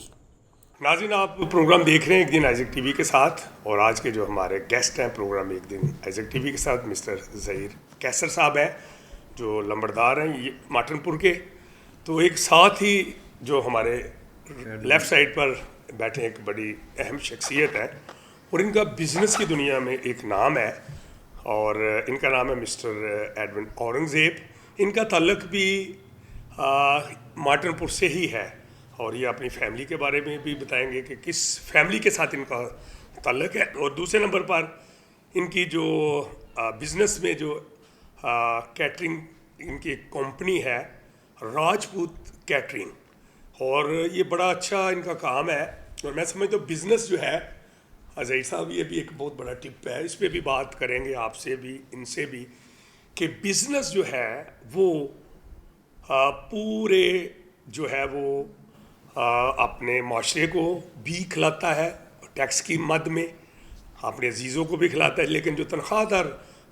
नाज़रीन, आप प्रोग्राम देख रहे हैं एक दिन आइज़ेक टीवी के साथ, और आज के जो हमारे गेस्ट हैं प्रोग्राम एक दिन आइज़ेक टीवी के साथ मिस्टर ज़हीर कैसर साहब हैं, जो लंबड़दार हैं ये माटनपुर के। तो एक साथ ही जो हमारे लेफ़्ट साइड पर बैठे एक बड़ी अहम शख्सियत है, और इनका बिज़नेस की दुनिया में एक नाम है, और इनका नाम है मिस्टर एडविन औरंगज़ेब। इनका ताल्लुक भी माटनपुर से ही है, और ये अपनी फैमिली के बारे में भी बताएंगे कि किस फैमिली के साथ इनका ताल्लुक है। और दूसरे नंबर पर इनकी जो बिज़नेस में जो कैटरिंग इनकी एक कंपनी है राजपूत कैटरिंग, और ये बड़ा अच्छा इनका काम है। और मैं समझता हूँ बिज़नेस जो है ज़हीर साहब, ये भी एक बहुत बड़ा टिप है, इस पर भी बात करेंगे आपसे भी इनसे भी, कि बिज़नेस जो है वो पूरे जो है वो अपने माशरे को भी खिलाता है टैक्स की मद में, अपने अजीज़ों को भी खिलाता है, लेकिन जो तनख्वाहदार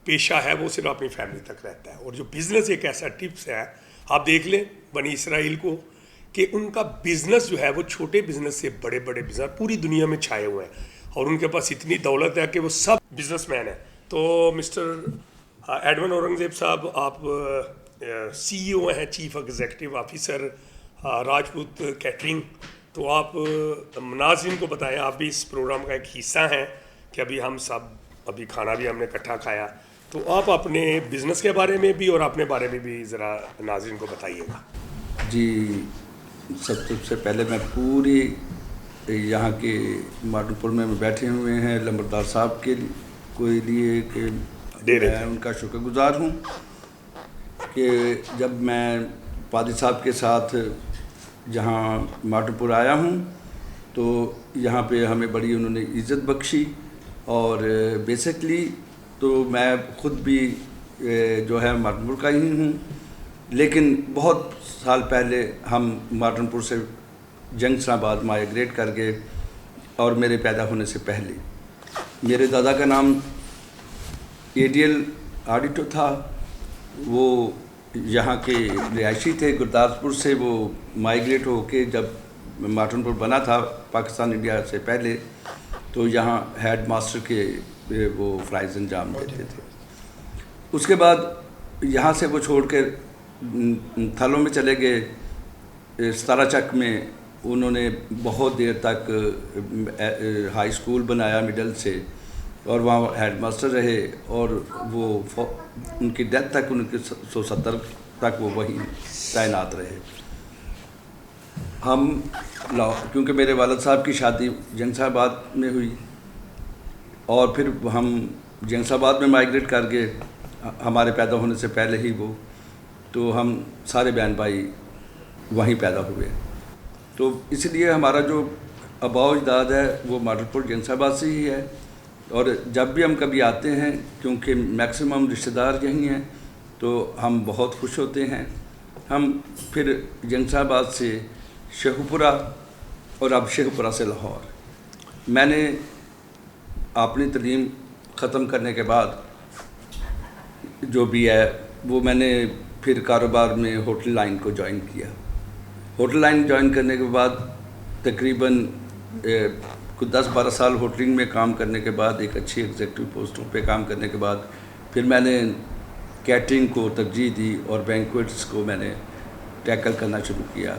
पेशा है वो सिर्फ अपनी फैमिली तक रहता है। और जो बिज़नेस एक ऐसा टिप्स है, आप देख लें बनी इसराइल को, कि उनका बिज़नेस जो है वो छोटे बिज़नेस से बड़े बड़े बिज़नेस पूरी दुनिया में छाए हुए हैं, और उनके पास इतनी दौलत है कि वो सब बिजनेसमैन हैं। तो मिस्टर एडविन औरंगज़ेब साहब, आप सीईओ हैं, chief executive officer Rajput catering. तो आप नाज़रीन को बताएं, आप भी इस प्रोग्राम का एक हिस्सा हैं कि अभी हम सब अभी खाना भी हमने इकट्ठा खाया, तो आप अपने बिज़नेस के बारे में भी और अपने बारे में भी ज़रा नाज़रीन को बताइएगा। जी, सबसे पहले मैं पूरी यहाँ के माटनपुर में बैठे हुए हैं लंबड़दार साहब के लिए कि मैं उनका शुक्रगुजार हूँ कि जब मैं पादी साहब के साथ जहाँ माटनपुर आया हूँ तो यहाँ पे हमें बड़ी उन्होंने इज़्ज़त बख्शी। और बेसिकली तो मैं ख़ुद भी जो है माटनपुर का ही हूँ, लेकिन बहुत साल पहले हम माटनपुर से जंगसनाबाद माइग्रेट कर गए, और मेरे पैदा होने से पहले मेरे दादा का नाम एडीएल ऑडिटो था। वो यहाँ के रिहायशी थे, गुरदासपुर से वो माइग्रेट होके जब माटनपुर बना था पाकिस्तान इंडिया से पहले, तो यहाँ हेड मास्टर के वो फ़राइज़ अंजाम देते थे। उसके बाद यहाँ से वो छोड़ कर थलों में चले गए, सताराचक में उन्होंने बहुत देर तक हाई स्कूल बनाया मिडल से, और वहाँ हेड मास्टर रहे, और वो उनकी डेथ तक 1970 तक वो वहीं तैनात रहे। हम क्योंकि मेरे वालिद साहब की शादी जंगसाबाद में हुई, और फिर हम जंगसाबाद में माइग्रेट कर गए हमारे पैदा होने से पहले ही वो, तो हम सारे बहन भाई वहीं पैदा हुए। तो इसलिए हमारा जो आबाओ अजदाद है वो माटनपुर जंगसाबाद से ही है। और जब भी हम कभी आते हैं, क्योंकि मैक्सिमम रिश्तेदार यहीं हैं, तो हम बहुत खुश होते हैं। हम फिर जंगसाबाद से शेखुपुरा, और अब शेखुपुरा से लाहौर। मैंने अपनी तालीम ख़त्म करने के बाद जो भी है वो मैंने फिर कारोबार में होटल लाइन को ज्वाइन किया। होटल लाइन ज्वाइन करने के बाद तकरीबन कुछ 10-12 साल होटलिंग में काम करने के बाद, एक अच्छी एग्जीक्यूटिव पोस्टों पे काम करने के बाद, फिर मैंने कैटरिंग को तरजीह दी और बैंक्वेट्स को मैंने टैकल करना शुरू किया।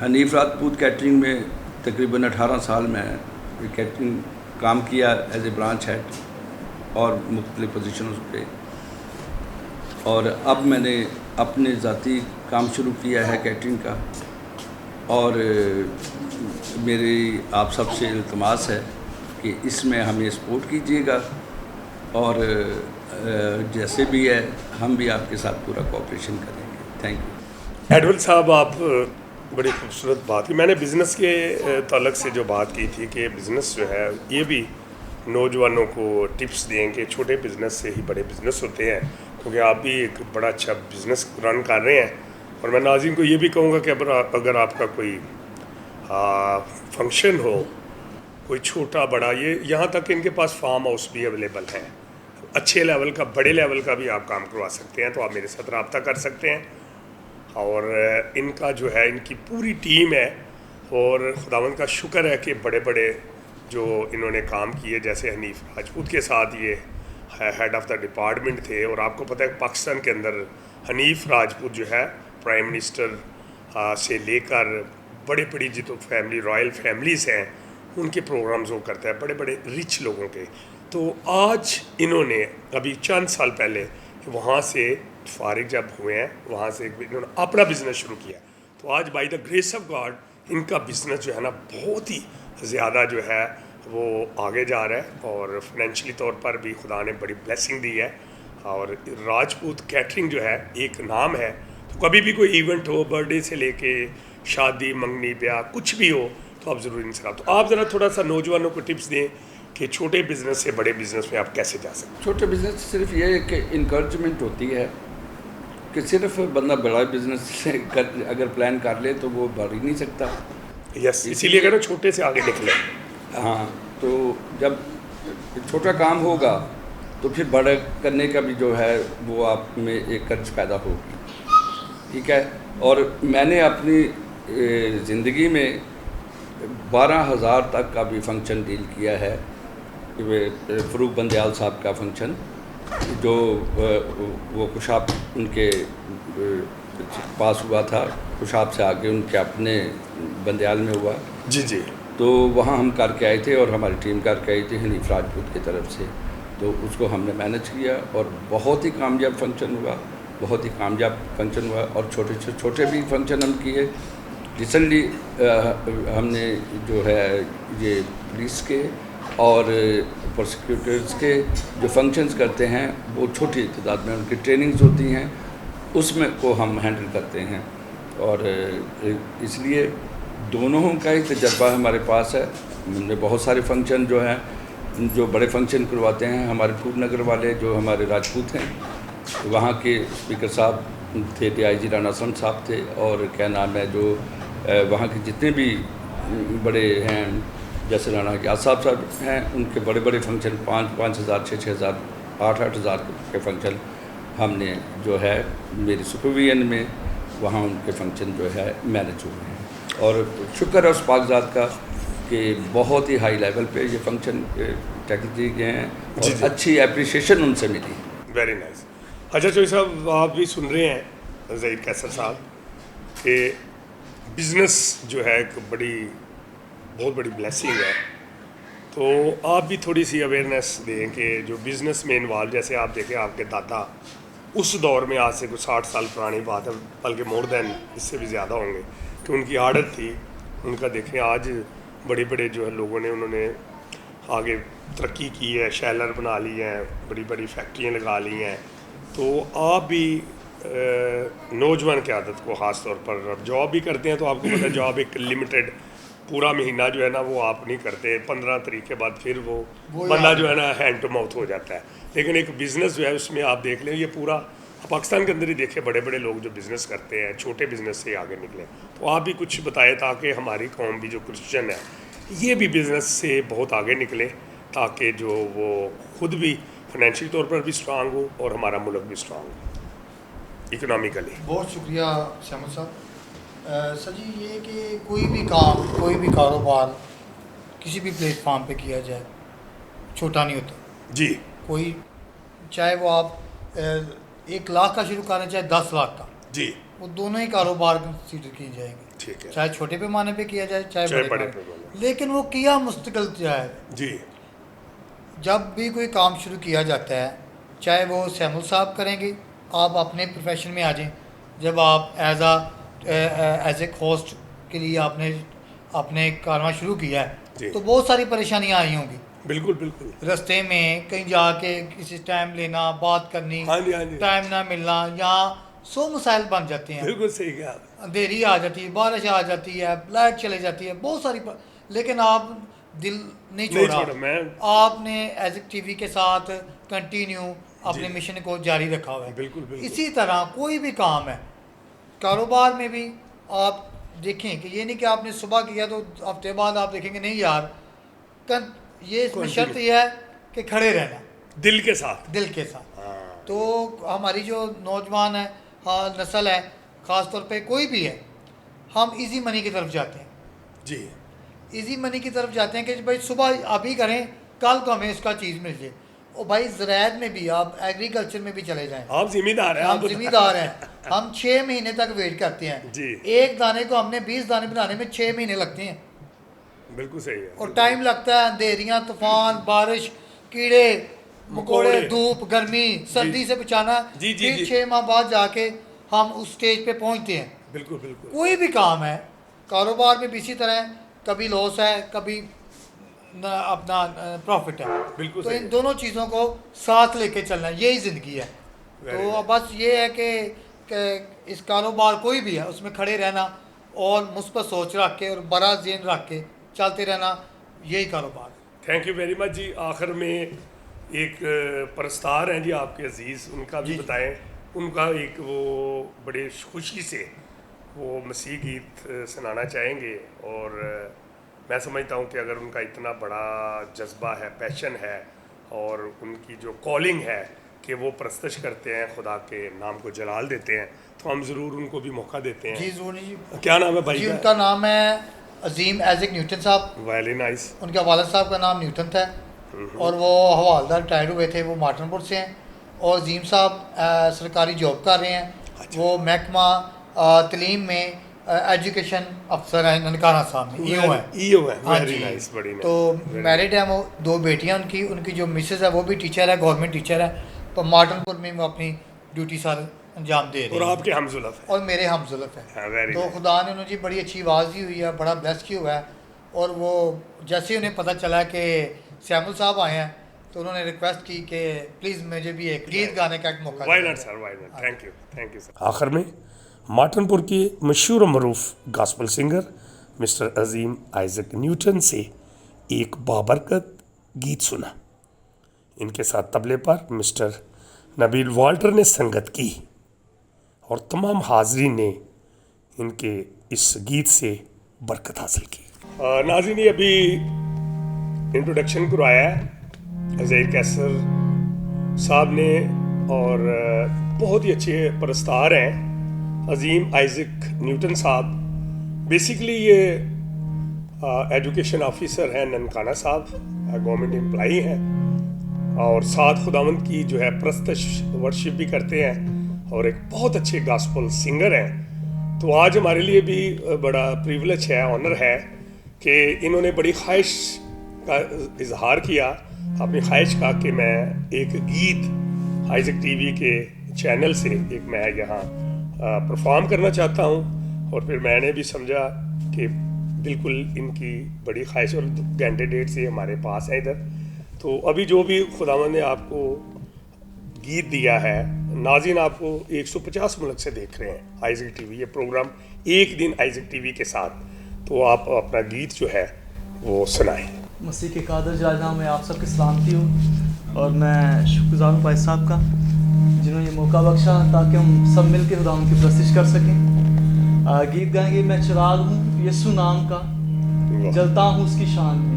हनीफ राजपूत कैटरिंग में तकरीबन 18 साल में कैटरिंग काम किया एज ए ब्रांच हेड और मुख्तलिफ पोजीशनों पे। और अब मैंने अपने ज़ाती काम शुरू किया है कैटरिंग का, और मेरी आप सबसे इल्तमास है कि इसमें हमें सपोर्ट कीजिएगा। और जैसे भी है हम भी आपके साथ पूरा कोऑपरेशन करेंगे। Thank you. एडवल साहब, आप बड़ी खूबसूरत बात की। मैंने बिज़नेस के ताल्लुक से जो बात की थी कि बिज़नेस जो है ये भी नौजवानों को टिप्स दें कि छोटे बिज़नेस से ही बड़े बिज़नेस होते हैं, क्योंकि आप भी एक बड़ा अच्छा बिज़नेस रन कर रहे हैं। और मैं नाज़रीन को ये भी कहूँगा कि अगर आपका कोई फंक्शन हो, कोई छोटा बड़ा, ये यहाँ तक कि इनके पास फार्म हाउस भी अवेलेबल है, अच्छे लेवल का, बड़े लेवल का भी आप काम करवा सकते हैं, तो आप मेरे साथ रब्ता कर सकते हैं। और इनका जो है, इनकी पूरी टीम है, और खुदावंद का शुक्र है कि बड़े बड़े जो इन्होंने काम किए, जैसे हनीफ राजपूत के साथ ये हेड ऑफ़ द डिपार्टमेंट थे। और आपको पता है पाकिस्तान के अंदर हनीफ राजपूत जो है प्राइम मिनिस्टर से लेकर बड़े बड़ी जो फैमिली, रॉयल फैमिलीज़ हैं, उनके प्रोग्राम्स वो करता है, बड़े बड़े रिच लोगों के। तो आज इन्होंने अभी चंद साल पहले वहाँ से फारिग जब हुए हैं, वहाँ से इन्होंने अपना बिज़नेस शुरू किया। तो आज by the grace of God इनका बिज़नेस जो है ना बहुत ही ज़्यादा जो है वो आगे जा रहा है, और फाइनेंशियली तौर पर भी खुदा ने बड़ी ब्लेसिंग दी है। और राजपूत कैटरिंग जो है एक नाम है, तो कभी भी कोई इवेंट हो, बर्थडे से लेके शादी, मंगनी, ब्याह, कुछ भी हो, तो आप ज़रूर इनसे। तो आप ज़रा थोड़ा सा नौजवानों को टिप्स दें कि छोटे बिज़नेस से बड़े बिज़नेस में आप कैसे जा सकते हैं। छोटे बिज़नेस सिर्फ ये है कि इनकरेजमेंट होती है कि सिर्फ बंदा बड़ा बिज़नेस अगर प्लान कर ले तो वो बढ़ ही नहीं सकता। यस, इसीलिए कह रहा हूं छोटे से आगे निकले। हाँ, तो जब छोटा काम होगा तो फिर बड़ा करने का भी जो है वो आप में एक कर्ज पैदा होगी। ठीक है। और मैंने अपनी ज़िंदगी में 12,000 तक का भी फंक्शन डील किया है। फ़रूक बंदयाल साहब का फंक्शन जो वो खुशाब उनके पास हुआ था, खुशाब से आगे उनके अपने बंदयाल में हुआ। जी जी। तो वहाँ हम करके आए थे और हमारी टीम करके आई थी हनीफ राजपूत की तरफ से। तो उसको हमने मैनेज किया और बहुत ही कामयाब फंक्शन हुआ, बहुत ही कामयाब फंक्शन हुआ। और छोटे से छोटे भी फंक्शन हम किए। रिसेंटली हमने जो है ये पुलिस के और प्रोसिक्यूटर्स के जो फंक्शंस करते हैं वो छोटी तादाद में उनकी ट्रेनिंग्स होती हैं, उसमें को हम हैंडल करते हैं। और इसलिए दोनों का ही तजर्बा हमारे पास है। हमने बहुत सारे फंक्शन जो हैं, जो बड़े फंक्शन करवाते हैं, हमारे फूलनगर वाले जो हमारे राजपूत हैं, वहाँ के स्पीकर साहब थे, DIG राना असलम साहब थे, और क्या नाम है जो वहाँ के जितने भी बड़े हैं, जैसे राना याद साहब हैं, उनके बड़े बड़े फंक्शन 5,000, 6,000, 8,000 के फंक्शन हमने जो है मेरी सुपरविजन में वहाँ उनके फंक्शन जो है मैनेज हुए हैं। और शुक्र है उस पाकज़ात का कि बहुत ही हाई लेवल पे ये फंक्शन टैकल किए गए हैं और अच्छी एप्रिसिएशन उनसे मिली। Very nice. अच्छा चौधरी साहब, आप भी सुन रहे हैं ज़हीर कैसर साहब कि बिज़नेस जो है एक बहुत बड़ी ब्लेसिंग है। तो आप भी थोड़ी सी अवेयरनेस दें कि जो बिज़नेस में इन्वॉल्व, जैसे आप देखें आपके दादा उस दौर में, आज से कुछ 60 साल पुरानी बात है, बल्कि मोर देन इससे भी ज़्यादा होंगे, कि उनकी आदत थी। उनका देखें आज बड़े बड़े जो है लोगों ने, उन्होंने आगे तरक्की की है, शैलर बना लिए हैं, बड़ी बड़ी फैक्ट्रियाँ लगा ली हैं। तो आप भी नौजवान की आदत को ख़ास तौर पर जॉब भी करते हैं, तो आपको पता है जॉब एक लिमिटेड पूरा महीना जो है ना वो आप नहीं करते, 15 तारीख के बाद फिर वो बंदा जो है ना हैंड टू माउथ हो जाता है। लेकिन एक बिज़नेस जो है उसमें आप देख लें, ये पूरा पाकिस्तान के अंदर ही देखे बड़े बड़े लोग जो बिज़नेस करते हैं, छोटे बिज़नेस से आगे निकले। तो आप भी कुछ बताएं ताकि हमारी कौम भी जो क्रिश्चियन है ये भी बिज़नेस से बहुत आगे निकले, ताकि जो वो खुद भी फाइनेंशियल तौर पर भी स्ट्रांग हो और हमारा मुल्क भी स्ट्रांग हो इकोनॉमिकली। बहुत शुक्रिया श्यामल साहब। सर जी, ये कि कोई भी काम, कोई भी कारोबार किसी भी प्लेटफार्म पे किया जाए छोटा नहीं होता जी। कोई, चाहे वो आप 1 लाख का शुरू करें चाहे 10 लाख का, जी, वो दोनों ही कारोबार कंसीडर किए जाएंगे। ठीक है। चाहे छोटे पैमाने पे किया जाए चाहे बड़े बड़े पैमाने, लेकिन वो किया मुस्तकिल जाए। जी। जब भी कोई काम शुरू किया जाता है, चाहे वो सैमुल साहब करेंगे, आप अपने प्रोफेशन में आ जाएं। जब आप एज ए होस्ट के लिए आपने कारवा शुरू किया है, तो बहुत सारी परेशानियां आई होंगी। बिल्कुल बिल्कुल। रास्ते में कहीं जाके किसी टाइम लेना, बात करनी, हाँ जी हाँ जी, टाइम ना मिलना, यहाँ 100 मसाइल बन जाते हैं। बिल्कुल सही कहा आपने। अंधेरी आ जाती है, बारिश आ जाती है, लाइट चले जाती है, बहुत सारी लेकिन आप दिल नहीं नहीं छोड़ा। छोड़ा, मैं आपने एज टीवी के साथ कंटिन्यू अपने मिशन को जारी रखा हुआ है। बिल्कुल बिल्कुल। इसी तरह कोई भी काम है, कारोबार में भी आप देखें कि ये नहीं कि आपने सुबह किया तो हफ्ते बाद आप देखेंगे नहीं यार, ये इसमें शर्त यह है कि खड़े रहना दिल के साथ। दिल के साथ। हाँ तो हमारी जो नौजवान है, हाँ नस्ल है, ख़ास तौर पे कोई भी है, हम इजी मनी की तरफ जाते हैं जी, इजी मनी की तरफ जाते हैं कि भाई सुबह आप ही करें, कल को हमें इसका चीज़ मिल जाए। और भाई ज़राअत में भी, आप एग्रीकल्चर में भी चले जाएं, आप जिम्मेदार हैं, हम जिम्मेदार हैं। हम 6 महीने तक वेट करते हैं जी। एक दाने को हमने 20 दाने बनाने में 6 महीने लगते हैं, बिल्कुल सही है। और टाइम लगता है, अंधेरियाँ, तूफान, बारिश, कीड़े मकोड़े, धूप, गर्मी, सर्दी से बचाना। जी, जी, फिर जी। 6 माह बाद जाके हम उस स्टेज पे पहुंचते हैं। बिल्कुल बिल्कुल। कोई भी काम है, कारोबार में भी इसी तरह है, कभी लॉस है, कभी अपना प्रॉफिट है। बिल्कुल तो सही इन है। दोनों चीज़ों को साथ लेके चलना, यही ज़िंदगी है। Very तो nice. बस ये है कि इस कारोबार कोई भी है उसमें खड़े रहना और मुस्बत सोच रख के और बड़ा ज़हन रख के चलते रहना, यही कारोबार है। थैंक यू वेरी मच जी। आखिर में एक परस्तार हैं जी आपके अजीज़, उनका भी जी। बताएं। उनका एक वो बड़े खुशी से वो मसीह गीत सुनाना चाहेंगे। और मैं समझता हूँ कि अगर उनका इतना बड़ा जज्बा है, पैशन है, और उनकी जो कॉलिंग है कि वो परस्तश करते हैं, खुदा के नाम को जलाल देते हैं, तो हम ज़रूर उनको भी मौका देते जी हैं। ज़रूर जी। क्या नाम है भाई जी का? उनका नाम है अजीम आइज़ैक न्यूटन साहब। Very nice. उनके वालिद साहब का नाम न्यूटन था और वो हवालदार रिटायर्ड हुए थे, वो मार्टनपुर से हैं। और अजीम साहब सरकारी जॉब कर रहे हैं। वो महकमा तलीम में एजुकेशन अफसर हैं ननकाना साहब में, ईओ है। ईओ है, हाँ वेरी जी। नाइस, बड़ी तो nice. मैरिड है, वो 2 बेटियां उनकी। उनकी जो मिसेस है वो भी टीचर है, गवर्नमेंट टीचर है। तो मार्टनपुर में वो अपनी ड्यूटी सारे अंजाम दे रहे और हैं। आपके हमजुलफ है। और मेरे हमजुलफ है। हाँ, very तो nice. खुदा ने उन्हें जी बड़ी अच्छी आवाज़ दी हुई है, बड़ा ब्लेस किया हुआ है। और वो जैसे ही उन्हें पता चला कि सैमुल साहब आए हैं तो उन्होंने रिक्वेस्ट की कि प्लीज़ मुझे भी एक गीत गाने का एक मौका वाई दीजिए। Not sir, why not. Thank you sir. आखिर में मार्टनपुर के मशहूर मरूफ gospel singer mister Azeem Isaac Newton से एक बाबरकत गीत सुना। इनके साथ तबले पर मिस्टर नबील वाल्टर ने संगत की और तमाम हाजरीन ने इनके इस गीत से बरकत हासिल की। नाज़रीन, ये अभी इंट्रोडक्शन करवाया है ज़हीर कैसर साहब ने, और बहुत ही अच्छे परस्तार हैं अजीम आइज़ैक न्यूटन साहब। बेसिकली ये एजुकेशन ऑफिसर हैं ननकाना साहब, गवर्नमेंट एम्प्लॉई हैं, और साथ खुदावंद की जो है प्रस्तश वर्शिप भी करते हैं, और एक बहुत अच्छे गॉस्पल सिंगर हैं। तो आज हमारे लिए भी बड़ा प्रिविलेज है, ऑनर है कि इन्होंने बड़ी ख्वाहिश का इजहार किया, अपनी ख्वाहिश का कि मैं एक गीत आइज़ैक टीवी के चैनल से एक मैं यहाँ परफॉर्म करना चाहता हूँ। और फिर मैंने भी समझा कि बिल्कुल इनकी बड़ी ख्वाहिश, और घंटे डेढ़ से हमारे पास है इधर। तो अभी जो भी खुदावंद ने आपको गीत दिया है, नाज़रीन आपको 150 मुल्क से देख रहे हैं आइज़ैक टीवी, ये प्रोग्राम एक दिन आइज़ैक टीवी के साथ। तो आप अपना गीत जो है वो सुनाएं। मसीह के कादर जाना में आप सबकी सलामती हो, और मैं शुक्रगुज़ार हूँ भाई साहब का जिन्होंने ये मौका बख्शा ताकि हम सब मिल के खुदा की प्रस्तिश कर सकें। गीत गाएंगे मैं चिराग हूँ यीशु नाम का, जलता हूँ उसकी शान में,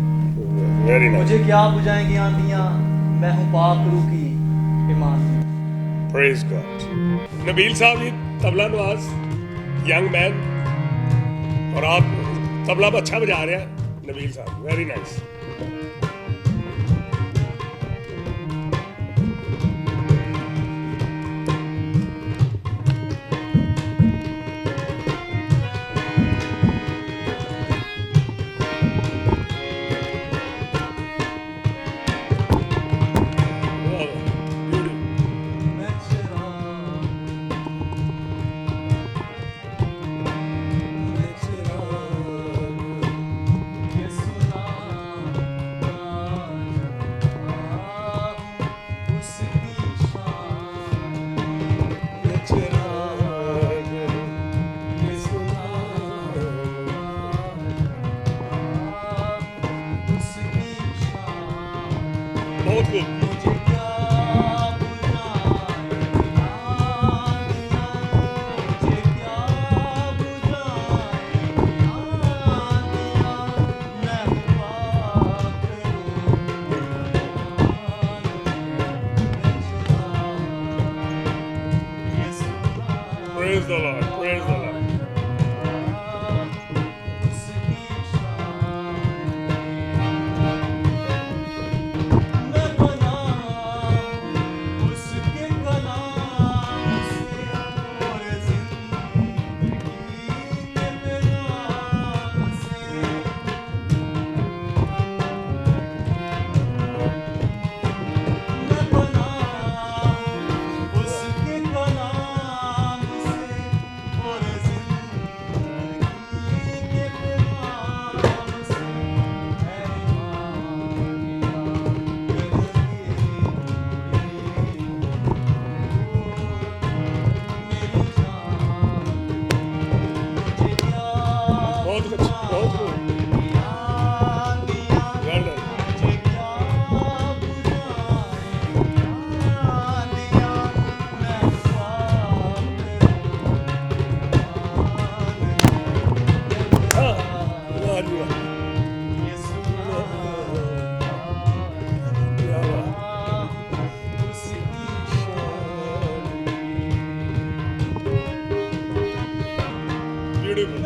वेरी नाइस। मुझे क्या बुझाएंगी आंधियाँ, मैं हूँ पाक रूह की ईमान में। Praise God. नबील साहब ये तबला नवाज यंग मैन, और आप तबला अच्छा बजा रहे हैं नबील साहब, वेरी नाइस। मैं चिराग, मैं चिराग, यीशु नाम मुझे क्या बुझाएं यादियाँ, मुझे क्या बुझाएं यादियाँ, मैं हूँ पाक Praise the Lord, praise the Lord. बहुत अच्छा, बहुत well done. हाँ, वाह जी वाह, क्या बात। Beautiful.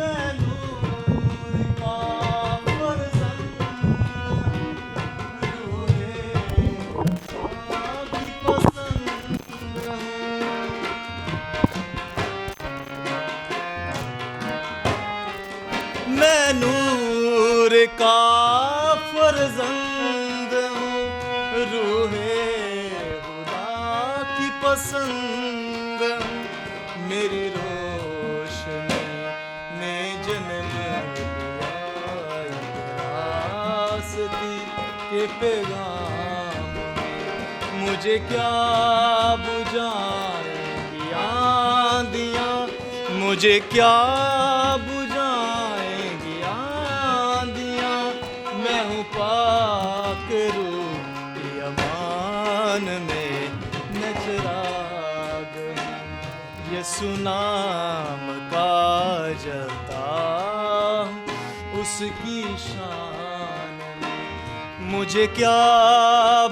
मैं नूर का फर्जंद हूँ, रूहे खुदा की पसंद हूँ, मेरी रोशनी ने जन्म लिया रास्ती के पैगाम में, मुझे क्या बुझाएंगी आंधियाँ, मुझे क्या बुझाएंगी आंधियाँ, मैं हूँ पाक रूह की अमान में न चिराग हूँ, यसु नाम का जलता हूँ उसकी शान में, मुझे क्या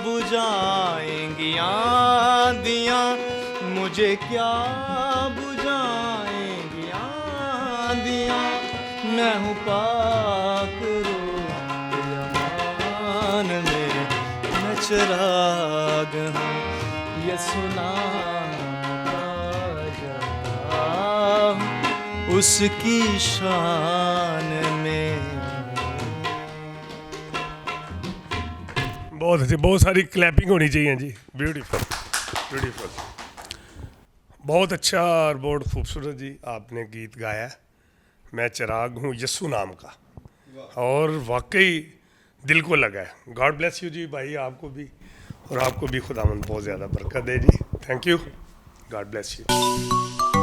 बुझाएंगी आंधियाँ, मुझे क्या बुझाएंगी आंधियाँ, मैं हूँ पाक रूह के अमान में मैं चिराग हूँ, यसु नाम का जलता हूँ उसकी शान में। बहुत अच्छी, बहुत सारी क्लैपिंग होनी चाहिए जी। ब्यूटीफुल, ब्यूटीफुल, बहुत अच्छा और बहुत खूबसूरत जी आपने गीत गाया। मैं चिराग हूँ यस्सु नाम का, और वाकई दिल को लगा है। गॉड ब्लेस यू जी भाई, आपको भी और आपको भी खुदावंद बहुत ज़्यादा बरकत दे जी। Thank you, God bless you.